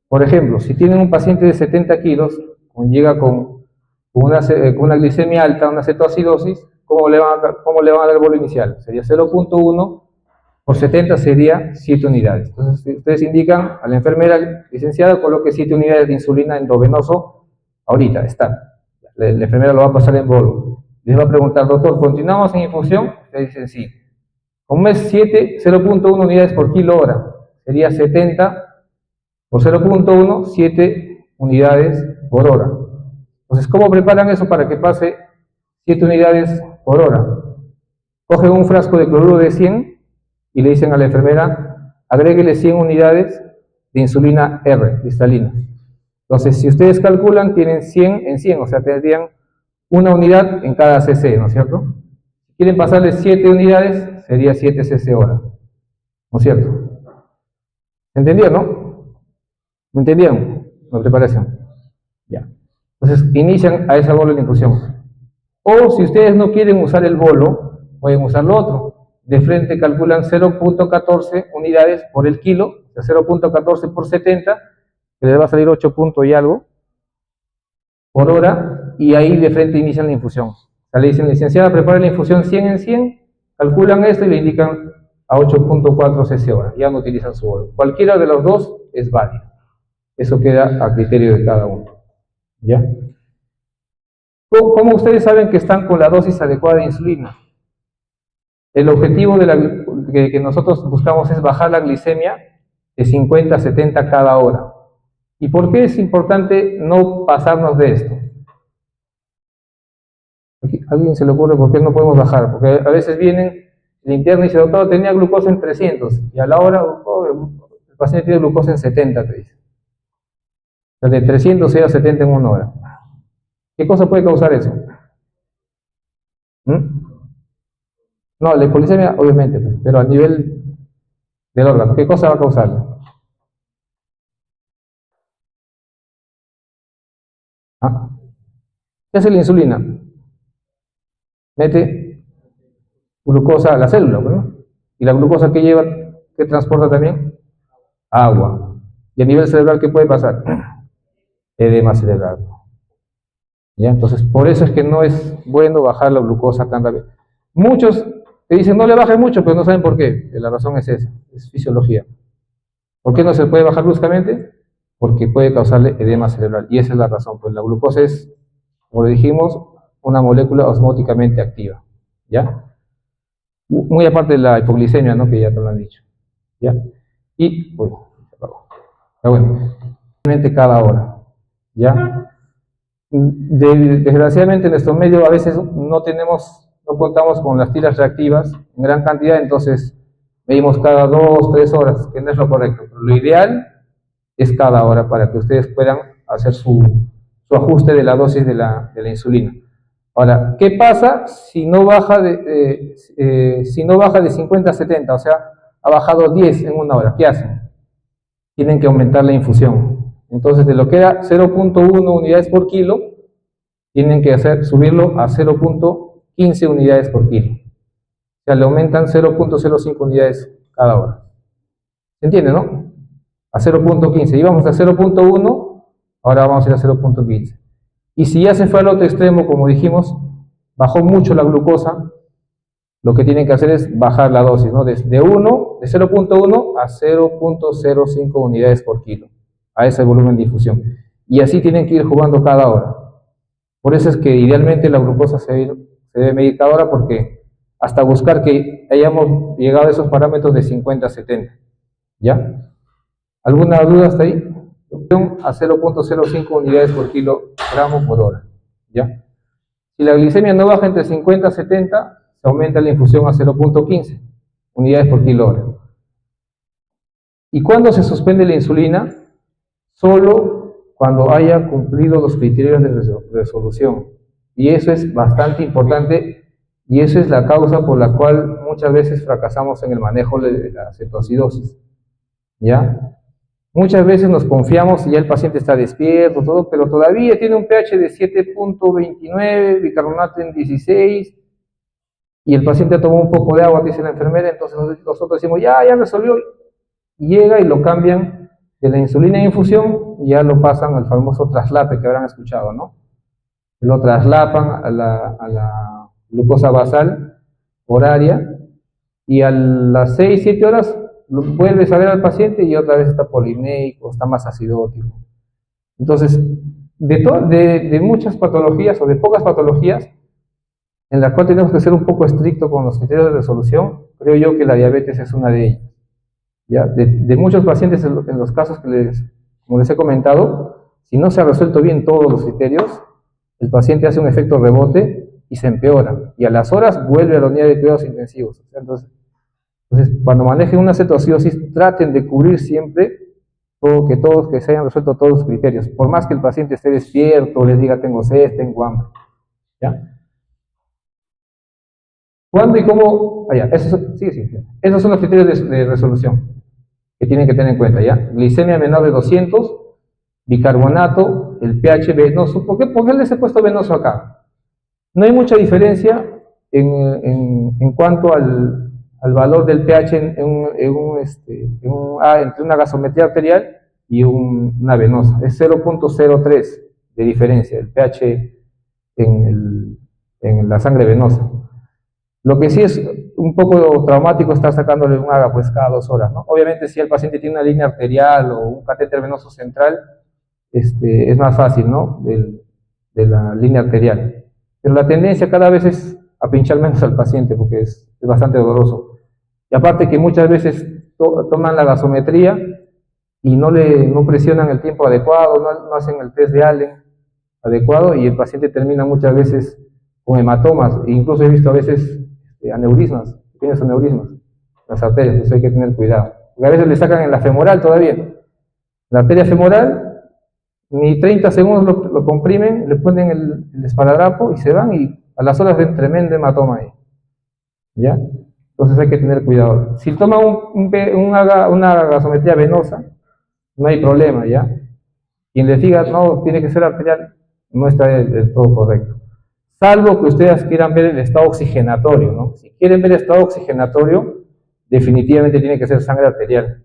Por ejemplo, si tienen un paciente de 70 kilos, llega con una glicemia alta, una cetoacidosis, ¿cómo le van a dar el bolo inicial? Sería 0.1 por 70 sería 7 unidades. Entonces, ustedes indican a la enfermera licenciada, coloque 7 unidades de insulina endovenoso, ahorita está. La enfermera lo va a pasar en bolo. Les va a preguntar, doctor, ¿continuamos en infusión? Ustedes dicen sí. Como es 0.1 unidades por kilo hora, sería 70 por 0.1, 7 unidades por hora. Entonces, ¿cómo preparan eso para que pase 7 unidades por hora? Cogen un frasco de cloruro de 100 y le dicen a la enfermera, agréguele 100 unidades de insulina R, cristalina. Entonces, si ustedes calculan, tienen 100 en 100, o sea, tendrían una unidad en cada cc, ¿no es cierto? Si quieren pasarle 7 unidades, sería 7 cc hora, ¿no es cierto? ¿Entendió, no? ¿Me entendieron la preparación? Ya. Entonces, inician a esa bolo la infusión. O si ustedes no quieren usar el bolo, pueden usar lo otro. De frente calculan 0.14 unidades por el kilo, o sea, 0.14 por 70, que les va a salir 8 puntos y algo por hora, y ahí de frente inician la infusión. O sea, le dicen, licenciada, prepare la infusión 100 en 100, calculan esto y le indican a 8.4 cc hora, ya no utilizan su bolo. Cualquiera de los dos es válido. Eso queda a criterio de cada uno. ¿Ya? ¿Cómo ustedes saben que están con la dosis adecuada de insulina? El objetivo que nosotros buscamos es bajar la glicemia de 50 a 70 cada hora. ¿Y por qué es importante no pasarnos de esto? ¿A alguien se le ocurre por qué no podemos bajar? Porque a veces vienen el interno dice, doctor, tenía glucosa en 300, y a la hora, oh, el paciente tiene glucosa en 70, te dice. O sea, de 300 a 70 en una hora. ¿Qué cosa puede causar eso? ¿Mm? No, la hipoglicemia, obviamente, pues, pero a nivel del órgano, ¿qué cosa va a causar? ¿Ah? ¿Qué hace la insulina? Mete glucosa a la célula, ¿no? Y la glucosa que lleva, ¿qué transporta también? Agua. Y a nivel cerebral, ¿qué puede pasar? Edema cerebral. ¿Ya? Entonces, por eso es que no es bueno bajar la glucosa tan rápido. Muchos te dicen, no le baje mucho, pero no saben por qué. La razón es esa, es fisiología. ¿Por qué no se puede bajar bruscamente? Porque puede causarle edema cerebral. Y esa es la razón. Pues la glucosa es, como dijimos, una molécula osmóticamente activa. ¿Ya? Muy aparte de la hipoglicemia, ¿no? Que ya te lo han dicho. ¿Ya? Y, bueno, ya bueno, cada hora. ¿Ya? Desgraciadamente en nuestro medio a veces no contamos con las tiras reactivas en gran cantidad, entonces medimos cada 2, 3 horas, que no es lo correcto. Pero lo ideal es cada hora para que ustedes puedan hacer su ajuste de la dosis de la insulina. Ahora, ¿qué pasa si no baja si no baja de 50 a 70? O sea, ha bajado 10 en una hora. ¿Qué hacen? Tienen que aumentar la infusión. Entonces, de lo que era 0.1 unidades por kilo, tienen que subirlo a 0.15 unidades por kilo. O sea, le aumentan 0.05 unidades cada hora. ¿Se entiende, no? A 0.15. Íbamos a 0.1, ahora vamos a ir a 0.15. Y si ya se fue al otro extremo, como dijimos, bajó mucho la glucosa, lo que tienen que hacer es bajar la dosis, ¿no? De 0.1 a 0.05 unidades por kilo, a ese volumen de infusión. Y así tienen que ir jugando cada hora. Por eso es que idealmente la glucosa se debe medir cada hora, porque hasta buscar que hayamos llegado a esos parámetros de 50 a 70. ¿Ya? ¿Alguna duda hasta ahí? A 0.05 unidades por kilogramo por hora. ¿Ya? Si la glicemia no baja entre 50 a 70, se aumenta la infusión a 0.15 unidades por kilo hora. ¿Y cuándo se suspende la insulina? Solo cuando haya cumplido los criterios de resolución. Y eso es bastante importante, y eso es la causa por la cual muchas veces fracasamos en el manejo de la cetoacidosis. ¿Ya? Muchas veces nos confiamos y ya el paciente está despierto, todo, pero todavía tiene un pH de 7.29, bicarbonato en 16, y el paciente tomó un poco de agua, dice la enfermera, entonces nosotros decimos, ya resolvió, y llega y lo cambian de la insulina de infusión y ya lo pasan al famoso traslape que habrán escuchado, ¿no? Lo traslapan a la glucosa basal horaria, y a las 6-7 horas vuelves a ver al paciente y otra vez está polinéico, está más acidótico. Entonces, de muchas patologías o de pocas patologías en las cuales tenemos que ser un poco estrictos con los criterios de resolución, creo yo que la diabetes es una de ellas. ¿Ya? De muchos pacientes, en los casos que como les he comentado, si no se ha resuelto bien todos los criterios, el paciente hace un efecto rebote y se empeora, y a las horas vuelve a la unidad de cuidados intensivos. Entonces, cuando manejen una cetoacidosis, traten de cubrir siempre que se hayan resuelto todos los criterios, por más que el paciente esté despierto, les diga tengo sed, tengo hambre. ¿Ya? ¿Cuándo y cómo? Esos son los criterios de resolución que tienen que tener en cuenta, ¿ya? Glicemia menor de 200, bicarbonato, el pH venoso. ¿Por qué les he puesto venoso acá? No hay mucha diferencia en cuanto al valor del pH entre una gasometría arterial y una venosa. Es 0.03 de diferencia el pH en la sangre venosa. Lo que sí es un poco traumático estar sacándole un AGA pues cada 2 horas, ¿no? Obviamente si el paciente tiene una línea arterial o un catéter venoso central, es más fácil, ¿no? De la línea arterial. Pero la tendencia cada vez es a pinchar menos al paciente porque es bastante doloroso. Y aparte que muchas veces toman la gasometría y no presionan el tiempo adecuado, no hacen el test de Allen adecuado, y el paciente termina muchas veces con hematomas, e incluso he visto a veces aneurismas, pequeños aneurismas, las arterias, entonces hay que tener cuidado. Porque a veces le sacan en la femoral todavía. La arteria femoral, ni 30 segundos lo comprimen, le ponen el esparadrapo y se van, y a las horas ven tremendo hematoma ahí. ¿Ya? Entonces hay que tener cuidado. Si toma una gasometría venosa, no hay problema, ¿ya? Quien le diga, no, tiene que ser arterial, no está del todo correcto. Salvo que ustedes quieran ver el estado oxigenatorio, ¿no? Si quieren ver el estado oxigenatorio, definitivamente tiene que ser sangre arterial.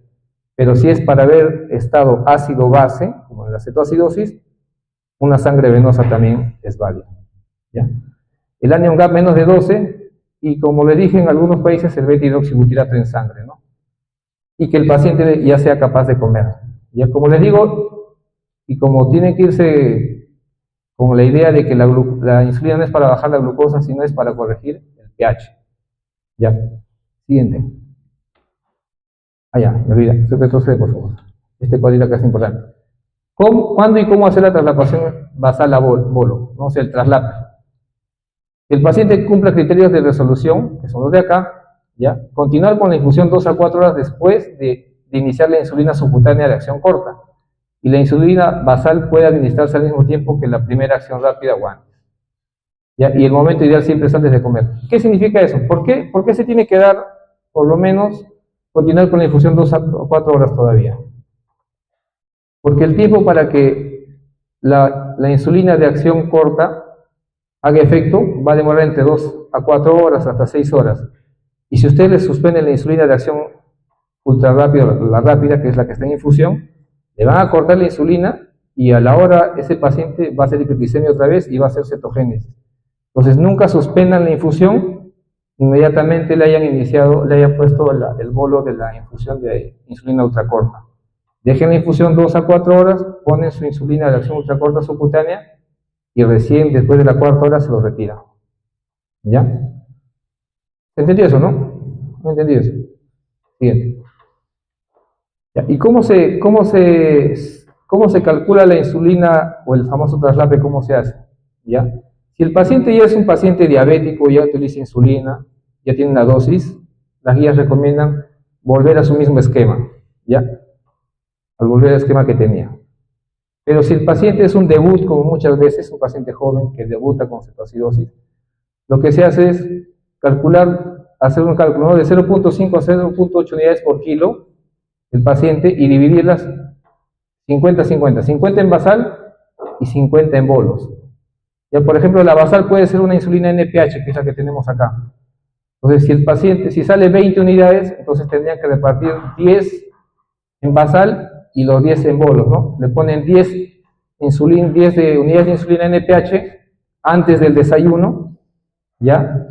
Pero si es para ver estado ácido-base, como en la cetoacidosis, una sangre venosa también es válida, ¿ya? El anion gap menos de 12, y como le dije, en algunos países el beta-hidroxibutirato en sangre, ¿no? Y que el paciente ya sea capaz de comer. Ya como les digo, y como tiene que irse con la idea de que la insulina no es para bajar la glucosa, sino es para corregir el pH. Ya. Siguiente. Ya, me olvida. Retrocede, por favor. Este cuadrito acá es importante. ¿Cuándo y cómo hacer la traslapación basal a bolo? No sé, el traslape. El paciente cumpla criterios de resolución, que son los de acá, ¿ya? Continuar con la infusión 2 a 4 horas después de iniciar la insulina subcutánea de acción corta. Y la insulina basal puede administrarse al mismo tiempo que la primera acción rápida o antes. ¿Ya? Y el momento ideal siempre es antes de comer. ¿Qué significa eso? ¿Por qué se tiene que dar, por lo menos, continuar con la infusión 2 a 4 horas todavía? Porque el tiempo para que la insulina de acción corta haga efecto va a demorar entre 2 a 4 horas, hasta 6 horas. Y si usted le suspende la insulina de acción ultra rápida, la rápida, que es la que está en infusión, le van a cortar la insulina y a la hora ese paciente va a hacer hiperglicemia otra vez y va a hacer cetogénesis. Entonces nunca suspendan la infusión, inmediatamente le hayan puesto el bolo de la infusión de insulina ultracorta. Dejen la infusión 2 a 4 horas, ponen su insulina de acción ultracorta subcutánea y recién después de la cuarta hora se lo retira. ¿Ya? ¿Se entendió eso, no? ¿No entendí eso? Siguiente. ¿Ya? ¿Y cómo se calcula la insulina o el famoso traslape? ¿Cómo se hace? ¿Ya? Si el paciente ya es un paciente diabético, ya utiliza insulina, ya tiene una dosis, las guías recomiendan volver a su mismo esquema, ¿ya? Al volver al esquema que tenía. Pero si el paciente es un debut, como muchas veces, un paciente joven que debuta con cetoacidosis, lo que se hace es hacer un cálculo, ¿no?, de 0.5 a 0.8 unidades por kilo el paciente y dividirlas 50-50, 50 en basal y 50 en bolos. Ya, por ejemplo, la basal puede ser una insulina NPH, que es la que tenemos acá. Entonces, si el paciente, si sale 20 unidades, entonces tendrían que repartir 10 en basal y los 10 en bolos, ¿no? Le ponen 10 unidades de insulina NPH antes del desayuno, ¿ya?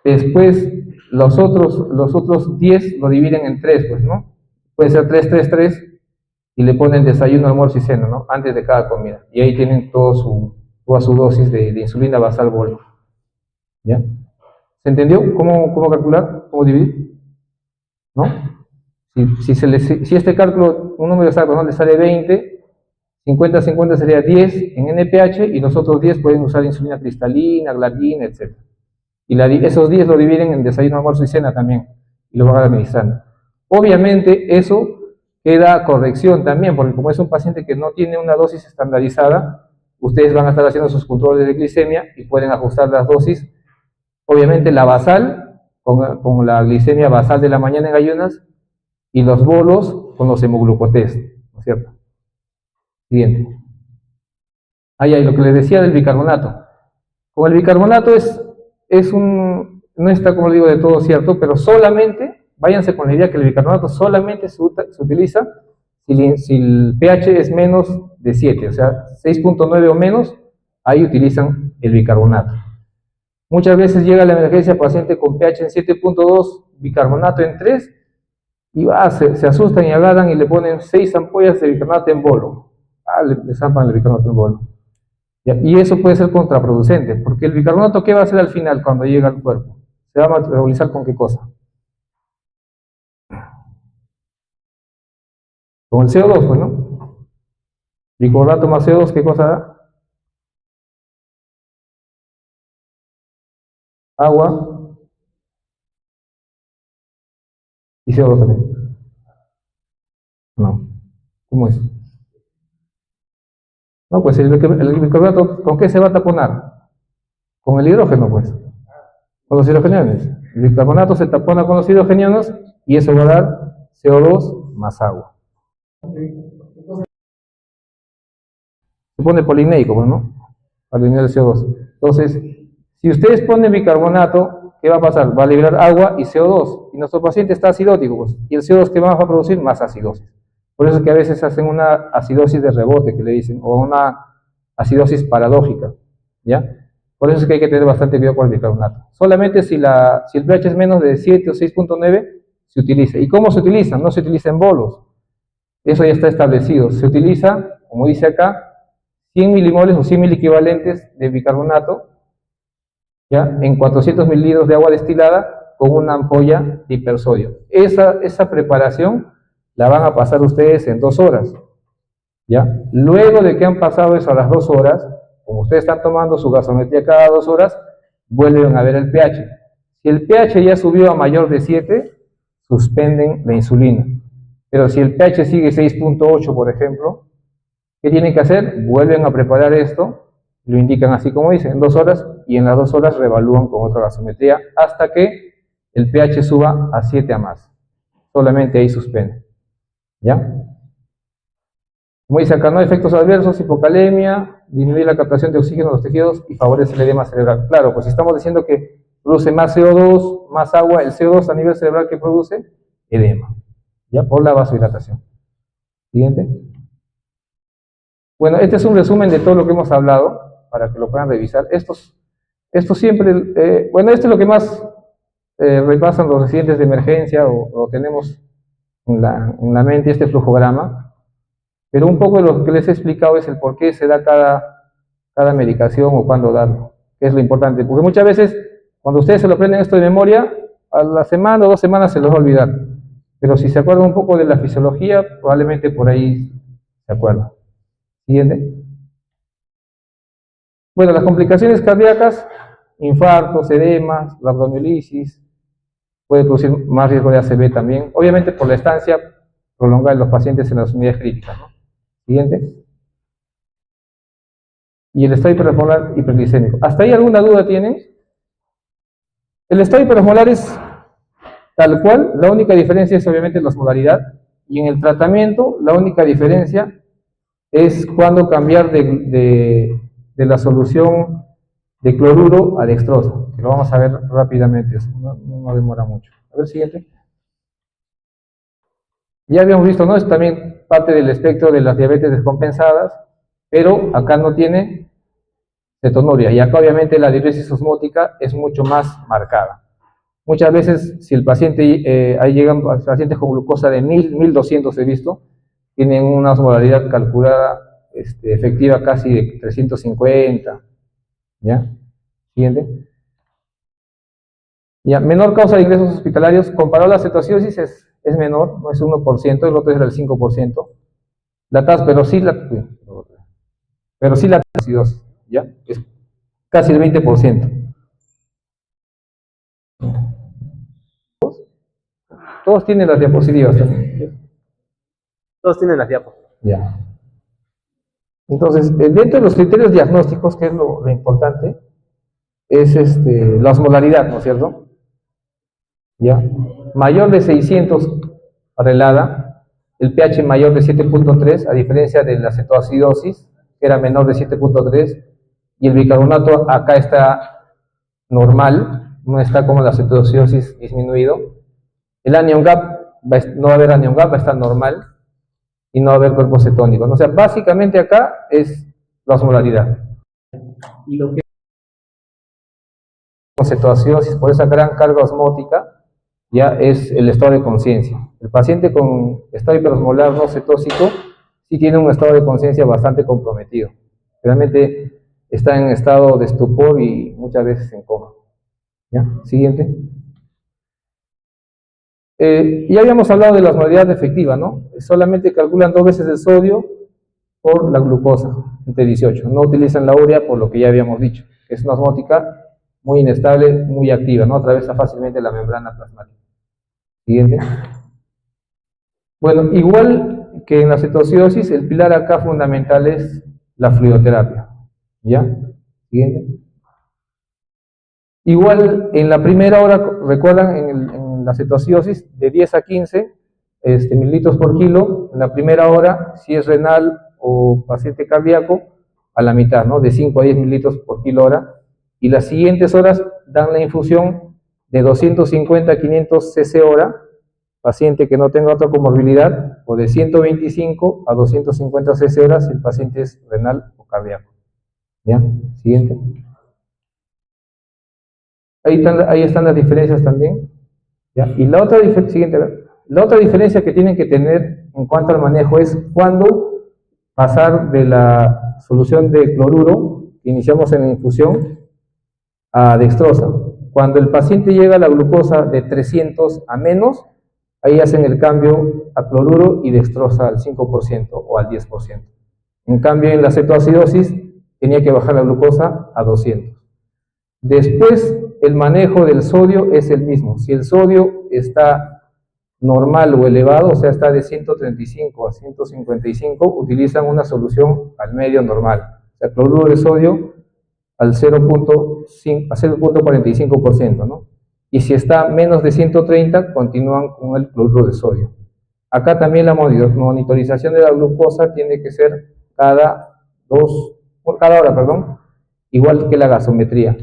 Después los otros 10 lo dividen en 3, pues, ¿no? Puede ser 3, 3, 3, y le ponen desayuno, almuerzo y cena, ¿no? Antes de cada comida. Y ahí tienen toda su dosis de insulina basal bolo. ¿Ya? ¿Se entendió cómo calcular? ¿Cómo dividir? ¿No? Si este cálculo, un número exacto, ¿no?, le sale 20, 50-50 sería 10 en NPH, y los otros 10 pueden usar insulina cristalina, glargina, etc. Y esos 10 lo dividen en desayuno, almuerzo y cena también, y lo van administrando. Obviamente eso queda a corrección también, porque como es un paciente que no tiene una dosis estandarizada, ustedes van a estar haciendo sus controles de glicemia y pueden ajustar las dosis. Obviamente la basal, con la glicemia basal de la mañana en ayunas, y los bolos con los hemoglucotest, ¿no es cierto? Siguiente. Ahí lo que les decía del bicarbonato. Con el bicarbonato no está, como digo, de todo cierto, pero solamente, váyanse con la idea que el bicarbonato solamente se utiliza si el pH es menos de 7, o sea, 6.9 o menos, ahí utilizan el bicarbonato. Muchas veces llega a la emergencia paciente con pH en 7.2, bicarbonato en 3, y se asustan y agarran y le ponen 6 ampollas de bicarbonato en bolo. Le zampan el bicarbonato en bolo. Y eso puede ser contraproducente, porque el bicarbonato, ¿qué va a hacer al final cuando llega al cuerpo? ¿Se va a metabolizar con qué cosa? Con el CO2, pues, ¿no? Bicarbonato más CO2, ¿qué cosa da? Agua Y CO2 también. No. ¿Cómo es? No, pues el bicarbonato, ¿con qué se va a taponar? Con el hidrógeno, pues. Con los hidrogenianos. El bicarbonato se tapona con los hidrogenianos y eso va a dar CO2 más agua. Se pone polinéico, pues, ¿no? Para eliminar el CO2. Entonces, si ustedes ponen bicarbonato, ¿qué va a pasar? Va a liberar agua y CO2. Y nuestro paciente está acidótico, pues. Y el CO2 que va a producir, más acidosis. Por eso es que a veces hacen una acidosis de rebote, que le dicen, o una acidosis paradójica, ¿ya? Por eso es que hay que tener bastante cuidado con el bicarbonato. Solamente si el pH es menos de 7 o 6.9, se utiliza. ¿Y cómo se utiliza? No se utiliza en bolos. Eso ya está establecido. Se utiliza, como dice acá, 100 milimoles o 100 mil equivalentes de bicarbonato, ¿ya? En 400 mililitros de agua destilada con una ampolla de hipersodio. Esa preparación la van a pasar ustedes en 2 horas, ¿ya? Luego de que han pasado eso a las 2 horas, como ustedes están tomando su gasometría cada 2 horas, vuelven a ver el pH. Si el pH ya subió a mayor de 7, suspenden la insulina. Pero si el pH sigue 6.8, por ejemplo, ¿qué tienen que hacer? Vuelven a preparar esto, lo indican así como dice, en 2 horas, y en las 2 horas reevalúan con otra gasometría hasta que el pH suba a 7 a más. Solamente ahí suspenden. ¿Ya? Como dice acá, no hay efectos adversos, hipocalemia, disminuye la captación de oxígeno en los tejidos y favorece el edema cerebral. Claro, pues si estamos diciendo que produce más CO2, más agua, el CO2 a nivel cerebral que produce, edema, ¿ya? Por la vasodilatación. Siguiente. Bueno, este es un resumen de todo lo que hemos hablado, para que lo puedan revisar. Esto siempre, bueno, esto es lo que más repasan los residentes de emergencia o tenemos en la mente, este flujograma, pero un poco de lo que les he explicado es el por qué se da cada medicación o cuándo darlo, que es lo importante, porque muchas veces cuando ustedes se lo aprenden esto de memoria, a la semana o 2 semanas se los va a olvidar, pero si se acuerdan un poco de la fisiología, probablemente por ahí se acuerdan. ¿Siguiente? Bueno, las complicaciones cardíacas, infartos, edemas, la abdomiolisis, puede producir más riesgo de ACV también, obviamente por la estancia prolongada de los pacientes en las unidades críticas, ¿no? Siguiente. Y el estado hiperosmolar hiperglicémico. ¿Hasta ahí alguna duda tienen? El estado hiperosmolar es tal cual, la única diferencia es obviamente la osmolaridad, y en el tratamiento la única diferencia es cuando cambiar de la solución de cloruro a dextrosa, que lo vamos a ver rápidamente, eso no demora mucho. A ver, siguiente. Ya habíamos visto, ¿no? Es también parte del espectro de las diabetes descompensadas, pero acá no tiene cetonuria, y acá obviamente la diuresis osmótica es mucho más marcada. Muchas veces, si el paciente, ahí llegan pacientes con glucosa de 1000, 1200 he visto, tienen una osmolaridad calculada efectiva casi de 350, ¿ya? Siguiente. Ya, menor causa de ingresos hospitalarios, comparado a la cetoacidosis es menor, no es 1%, el otro es del 5%. La tasa, pero sí la acidosis, ¿ya? Es casi el 20%. Todos tienen las diapositivas también. Todos tienen las diapositivas. Ya. Entonces, dentro de los criterios diagnósticos, que es lo importante, es la osmolaridad, ¿no es cierto? ¿Ya? Mayor de 600 para el ADA, el pH mayor de 7.3, a diferencia de la cetoacidosis, que era menor de 7.3, y el bicarbonato acá está normal, no está como la cetoacidosis disminuido. El anion gap, no va a haber anion gap, va a estar normal, y no va a haber cuerpo cetónico, ¿no? O sea, básicamente acá es la osmolaridad. Y lo que con cetoacidosis por esa gran carga osmótica ya es el estado de conciencia. El paciente con estado hiperosmolar no cetóxico sí tiene un estado de conciencia bastante comprometido. Realmente está en estado de estupor y muchas veces en coma. ¿Ya? Siguiente. Ya habíamos hablado de la osmolaridad efectiva, ¿no? Solamente calculan 2 veces el sodio por la glucosa, entre 18. No utilizan la urea por lo que ya habíamos dicho. Es una osmótica muy inestable, muy activa, ¿no? Atraviesa fácilmente la membrana plasmática. Siguiente. Bueno, igual que en la cetoacidosis, el pilar acá fundamental es la fluidoterapia. ¿Ya? Siguiente. Igual en la primera hora, recuerdan, en la cetoacidosis, de 10 a 15 mililitros por kilo, en la primera hora, si es renal o paciente cardíaco, a la mitad, ¿no? De 5 a 10 mililitros por kilo hora. Y las siguientes horas dan la infusión de 250 a 500 cc hora, paciente que no tenga otra comorbilidad, o de 125 a 250 cc hora si el paciente es renal o cardíaco. ¿Ya? Siguiente. Ahí están las diferencias también. ¿Ya? Y la otra, la otra diferencia que tienen que tener en cuanto al manejo es cuándo pasar de la solución de cloruro que iniciamos en la infusión a dextrosa. Cuando el paciente llega a la glucosa de 300 a menos, ahí hacen el cambio a cloruro y dextrosa al 5% o al 10%. En cambio, en la cetoacidosis tenía que bajar la glucosa a 200. Después, el manejo del sodio es el mismo. Si el sodio está normal o elevado, o sea, está de 135 a 155, utilizan una solución al medio normal. O sea, cloruro de sodio al 0.45%, ¿no? Y si está menos de 130, continúan con el cloruro de sodio. Acá también la monitorización de la glucosa tiene que ser cada hora, igual que la gasometría.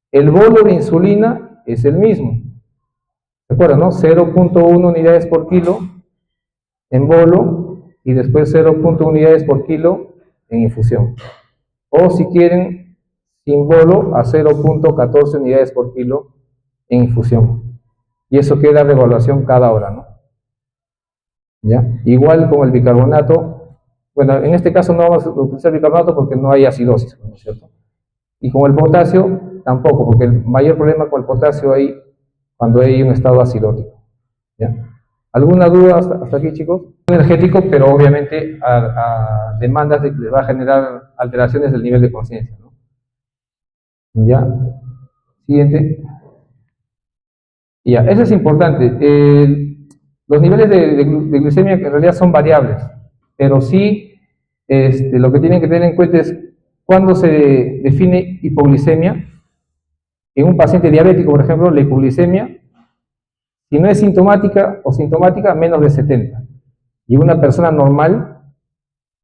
El bolo de insulina es el mismo. ¿Recuerdan, no? 0.1 unidades por kilo en bolo y después 0.1 unidades por kilo en infusión. O si quieren, sin bolo, a 0.14 unidades por kilo en infusión. Y eso queda de evaluación cada hora, ¿no? ¿Ya? Igual con el bicarbonato. Bueno, en este caso no vamos a utilizar bicarbonato porque no hay acidosis, ¿no es cierto? Y con el potasio tampoco, porque el mayor problema con el potasio hay cuando hay un estado acidótico. ¿Ya? ¿Alguna duda hasta aquí, chicos? Energético, pero obviamente a demandas de que les va a generar alteraciones del nivel de conciencia, ¿no? ¿Ya? Siguiente. Ya, eso es importante. Los niveles de glucemia en realidad son variables, pero sí lo que tienen que tener en cuenta es cuándo se define hipoglicemia. En un paciente diabético, por ejemplo, la hipoglicemia, si no es sintomática o sintomática, menos de 70. Y una persona normal,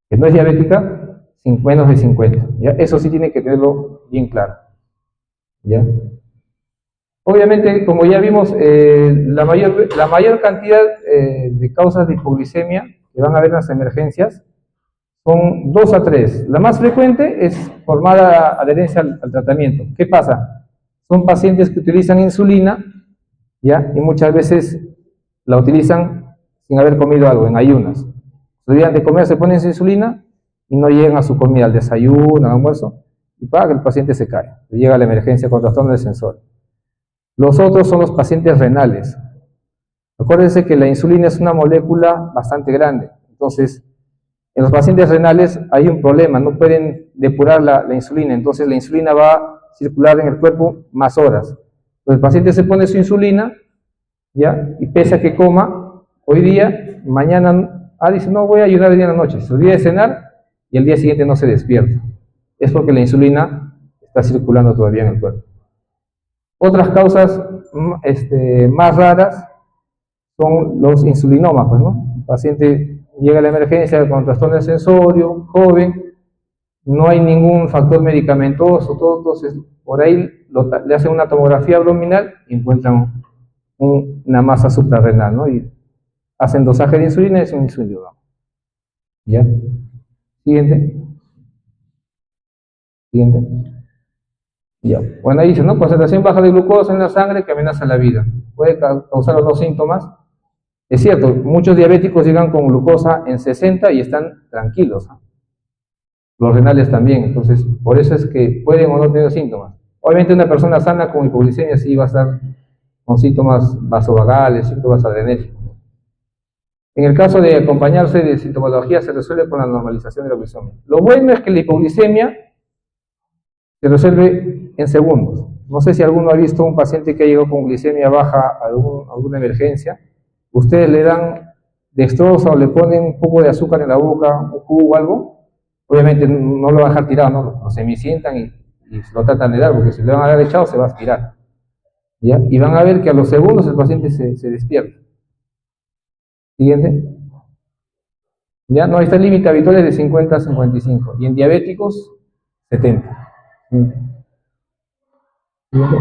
que no es diabética, menos de 50. ¿Ya? Eso sí tiene que tenerlo bien claro. ¿Ya? Obviamente, como ya vimos, la mayor cantidad de causas de hipoglicemia que van a haber en las emergencias son 2 a 3. La más frecuente es por mala adherencia al tratamiento. ¿Qué pasa? Son pacientes que utilizan insulina, ¿ya? Y muchas veces la utilizan sin haber comido algo, en ayunas. Se olvidan de comer, se ponen su insulina y no llegan a su comida, al desayuno, al almuerzo, y el paciente se cae. Llega a la emergencia con trastorno del sensor. Los otros son los pacientes renales. Acuérdense que la insulina es una molécula bastante grande. Entonces, en los pacientes renales hay un problema, no pueden depurar la insulina. Entonces, la insulina va a circular en el cuerpo más horas. Entonces, el paciente se pone su insulina, ¿ya? Y pese a que coma, hoy día, mañana, dice, no, voy a ayunar el día en la noche. Se olvida de cenar y el día siguiente no se despierta. Es porque la insulina está circulando todavía en el cuerpo. Otras causas más raras son los insulinómacos, ¿no? El paciente llega a la emergencia con trastorno del sensorio, joven, no hay ningún factor medicamentoso, entonces por ahí le hacen una tomografía abdominal y encuentran una masa suprarrenal, ¿no? Y hacen dosaje de insulina y es un insulinómaco. ¿Ya? Siguiente. Ya. Bueno, ahí dice, ¿no? Concentración baja de glucosa en la sangre que amenaza la vida. Puede causar los síntomas. Es cierto, muchos diabéticos llegan con glucosa en 60 y están tranquilos, ¿no? Los renales también, entonces, por eso es que pueden o no tener síntomas. Obviamente una persona sana con hipoglicemia sí va a estar con síntomas vasovagales, síntomas adrenérgicos. En el caso de acompañarse de sintomatología se resuelve con la normalización de la glucemia. Lo bueno es que la hipoglicemia se resuelve en segundos. No sé si alguno ha visto un paciente que ha llegado con glicemia baja a alguna emergencia. Ustedes le dan dextrosa o le ponen un poco de azúcar en la boca, un jugo o algo, obviamente no lo van a dejar tirado, ¿no? Lo semisientan y se lo tratan de dar, porque si le van a dar echado se va a aspirar, ¿ya? Y van a ver que a los segundos el paciente se despierta. Siguiente. Ya, no, ahí está el límite habitual es de 50 a 55, y en diabéticos, 70. Siguiente.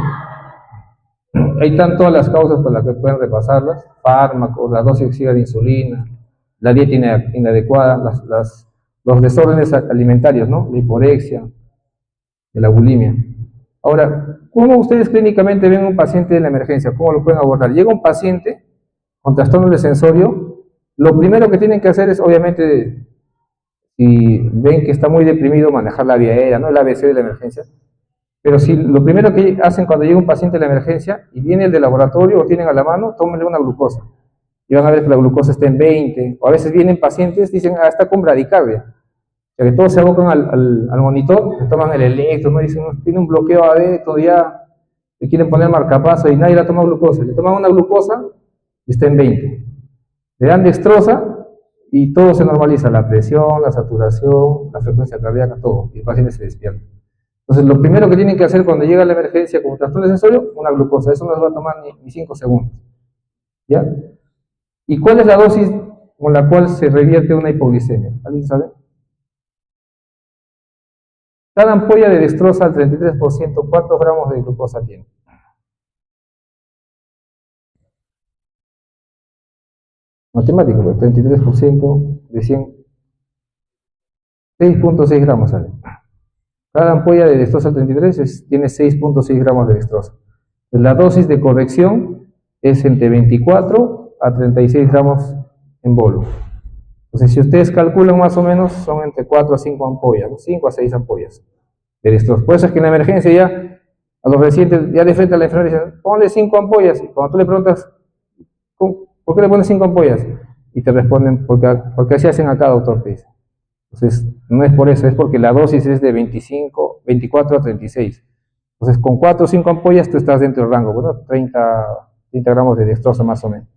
Ahí están todas las causas por las que pueden repasarlas: fármacos, la dosis excesiva de insulina, la dieta inadecuada, los desórdenes alimentarios, ¿no? La hiporexia, la bulimia. Ahora, ¿cómo ustedes clínicamente ven a un paciente en la emergencia? ¿Cómo lo pueden abordar? Llega un paciente con trastorno del sensorio, lo primero que tienen que hacer es, obviamente, si ven que está muy deprimido, manejar la vía aérea, ¿no? El ABC de la emergencia. Pero si lo primero que hacen cuando llega un paciente a la emergencia y viene el de laboratorio o tienen a la mano, tómenle una glucosa. Y van a ver que la glucosa está en 20, o a veces vienen pacientes, dicen, está con bradicardia. O sea, que todos se abocan al monitor, le toman el electro, ¿no? Dicen, tiene un bloqueo AB, todavía le quieren poner marcapaso y nadie le toma glucosa. Le toman una glucosa y está en 20. Le dan dextrosa y todo se normaliza, la presión, la saturación, la frecuencia cardíaca, todo, y el paciente se despierta. Entonces, lo primero que tienen que hacer cuando llega a la emergencia con un trastorno sensorio, una glucosa. Eso no les va a tomar ni 5 segundos. ¿Ya? ¿Y cuál es la dosis con la cual se revierte una hipoglicemia? ¿Alguien sabe? Cada ampolla de dextrosa al 33%, ¿cuántos gramos de glucosa tiene? Matemático, pues, 33% de 100, 6.6 gramos sale. Cada ampolla de dextrosa al 33 tiene 6.6 gramos de dextrosa. La dosis de corrección es entre 24 a 36 gramos en bolo. Entonces, si ustedes calculan más o menos, son entre 4 a 5 ampollas, ¿no? 5 a 6 ampollas de dextrosa. Por eso es que en la emergencia ya, a los residentes, ya de frente a la enfermera dicen, ponle 5 ampollas. Y cuando tú le preguntas, ¿por qué le pones 5 ampollas? Y te responden, porque así hacen acá, doctor, te dice. Entonces, no es por eso, es porque la dosis es de 24 a 36. Entonces, con 4 o 5 ampollas tú estás dentro del rango, bueno, 30 gramos de dextrosa más o menos.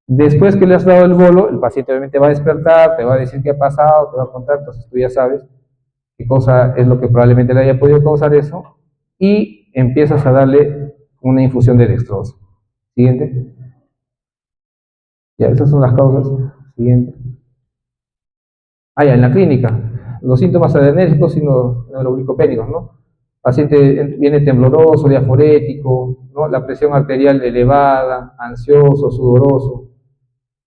Después que le has dado el bolo, el paciente obviamente va a despertar, te va a decir qué ha pasado, te va a contar, entonces tú ya sabes qué cosa es lo que probablemente le haya podido causar eso, y empiezas a darle una infusión de dextrosa. Siguiente. Ya, esas son las causas. Siguiente. Ya, en la clínica, los síntomas adrenérgicos y neuroglicopénicos, ¿no? Paciente viene tembloroso, diaforético, ¿no? La presión arterial elevada, ansioso, sudoroso,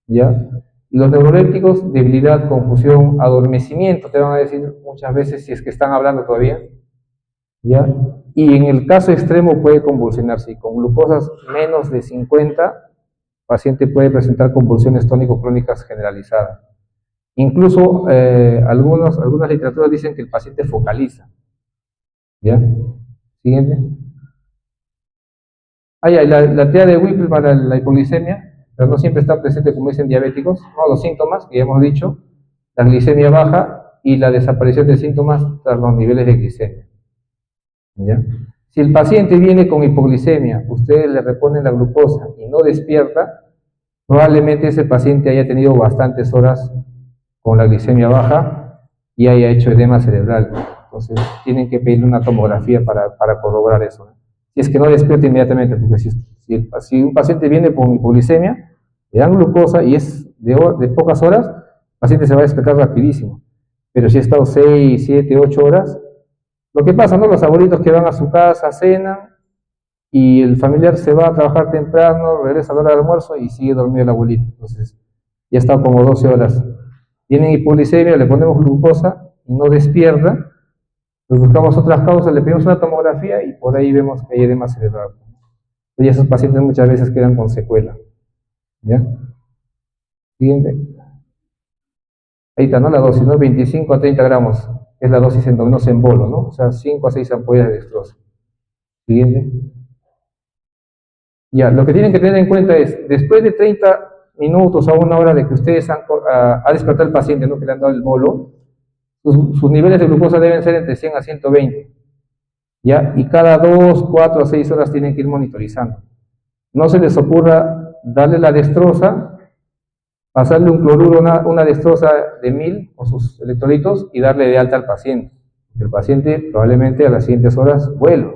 ¿ya? Y los neurolépticos, debilidad, confusión, adormecimiento, te van a decir muchas veces si es que están hablando todavía, ¿ya? Y en el caso extremo puede convulsionarse, y con glucosas menos de 50, el paciente puede presentar convulsiones tónico-clónicas generalizadas. Incluso algunas literaturas dicen que el paciente focaliza. ¿Ya? Siguiente. Ya, la TEA de Whipple para la hipoglicemia, pero no siempre está presente como dicen diabéticos, ¿no? Los síntomas que ya hemos dicho, la glicemia baja y la desaparición de síntomas tras los niveles de glicemia. ¿Ya? Si el paciente viene con hipoglicemia, ustedes le reponen la glucosa y no despierta, probablemente ese paciente haya tenido bastantes horas con la glicemia baja y haya hecho edema cerebral. Entonces tienen que pedirle una tomografía para corroborar eso, ¿no? Si es que no despierta inmediatamente, porque si un paciente viene con hipoglicemia, le dan glucosa y es de pocas horas, el paciente se va a despertar rapidísimo. Pero si ha estado 6, 7, 8 horas, lo que pasa, ¿no? Los abuelitos que van a su casa, cenan, y el familiar se va a trabajar temprano, regresa a la hora del almuerzo y sigue dormido el abuelito. Entonces ya está como 12 horas. Tienen hipoglicemia, le ponemos glucosa y no despierta, pues buscamos otras causas, le pedimos una tomografía y por ahí vemos que hay edema cerebral. Y esos pacientes muchas veces quedan con secuela. ¿Ya? Siguiente. Ahí está, ¿no? La dosis, ¿no? 25 a 30 gramos es la dosis endovenosa en bolo, ¿no? O sea, 5 a 6 ampollas de dextrosa. Siguiente. Ya, lo que tienen que tener en cuenta es, después de 30 minutos a una hora de que ustedes ha despertado el paciente, ¿no? Que le han dado el bolo, sus niveles de glucosa deben ser entre 100 a 120, ¿ya? Y cada 2, 4 a 6 horas tienen que ir monitorizando. No se les ocurra darle la dextrosa pasarle un cloruro, una dextrosa de 1000 con sus electrolitos y darle de alta al paciente. El paciente probablemente a las siguientes horas vuelva.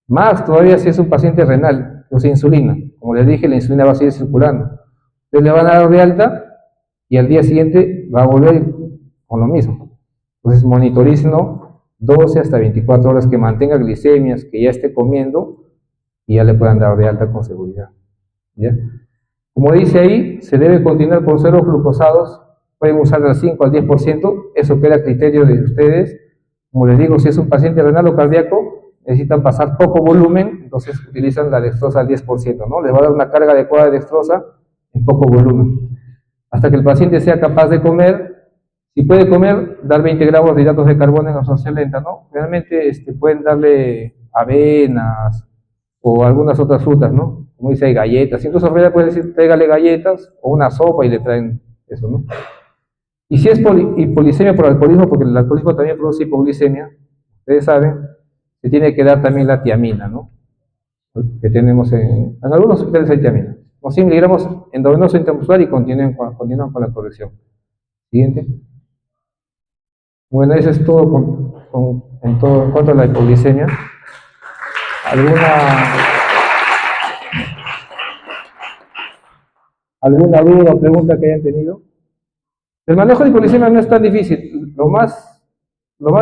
Más todavía si es un paciente renal, o sea, insulina. Como les dije, la insulina va a seguir circulando. Entonces le van a dar de alta y al día siguiente va a volver con lo mismo. Entonces monitorícenlo 12 hasta 24 horas, que mantenga glicemias, que ya esté comiendo y ya le puedan dar de alta con seguridad. ¿Ya? Como dice ahí, se debe continuar con ceros glucosados, pueden usar del 5 al 10%, eso queda a criterio de ustedes. Como les digo, si es un paciente renal o cardíaco, necesitan pasar poco volumen, entonces utilizan la dextrosa al 10%, ¿no? Les va a dar una carga adecuada de dextrosa en poco volumen. Hasta que el paciente sea capaz de comer, si puede comer, dar 20 gramos de hidratos de carbono en absorción lenta, ¿no? Realmente pueden darle avenas o algunas otras frutas, ¿no? Como dice, hay galletas. Incluso Rivera puede decir, tráigale galletas o una sopa y le traen eso, ¿no? Y si es hipoglisemia por alcoholismo, porque el alcoholismo también produce hipoglicemia, ustedes saben, se tiene que dar también la tiamina, ¿no? Que tenemos en algunos hospitales hay tiamina. O 100 miligramos endovenoso intramuscular y continúan con la corrección. Siguiente. Bueno, eso es todo en cuanto a la hipoglicemia. ¿Alguna duda o pregunta que hayan tenido? El manejo de hipoglicemia no es tan difícil. Lo más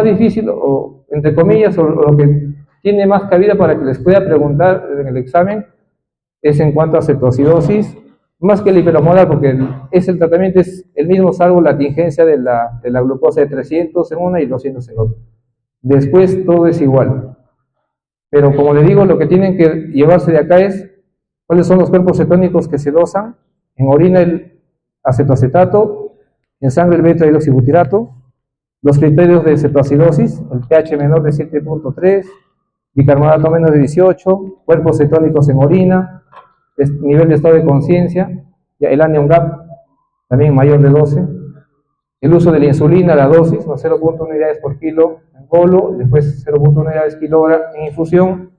difícil, o entre comillas, o lo que tiene más cabida para que les pueda preguntar en el examen, es en cuanto a cetoacidosis, más que el hiperosmolar, porque el tratamiento es el mismo, salvo la tingencia de la glucosa de 300 en una y 200 en otra. Después todo es igual. Pero como les digo, lo que tienen que llevarse de acá es cuáles son los cuerpos cetónicos que se dosan. En orina el acetoacetato, en sangre el beta-hidroxibutirato, los criterios de cetoacidosis, el pH menor de 7.3, bicarbonato menos de 18, cuerpos cetónicos en orina, nivel de estado de conciencia, el anion gap también mayor de 12, el uso de la insulina, la dosis, 0.1 unidades por kilo en bolo, después 0.1 unidades kilogramo en infusión,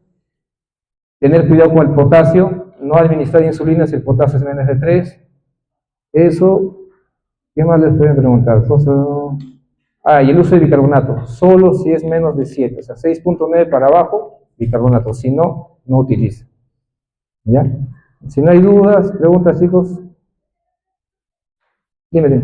tener cuidado con el potasio, no administrar insulina si el potasio es menos de 3, eso. ¿Qué más les pueden preguntar? Y el uso de bicarbonato, solo si es menos de 7, o sea, 6.9 para abajo, bicarbonato, si no, no utilice. ¿Ya? Si no hay dudas, preguntas, chicos, dime.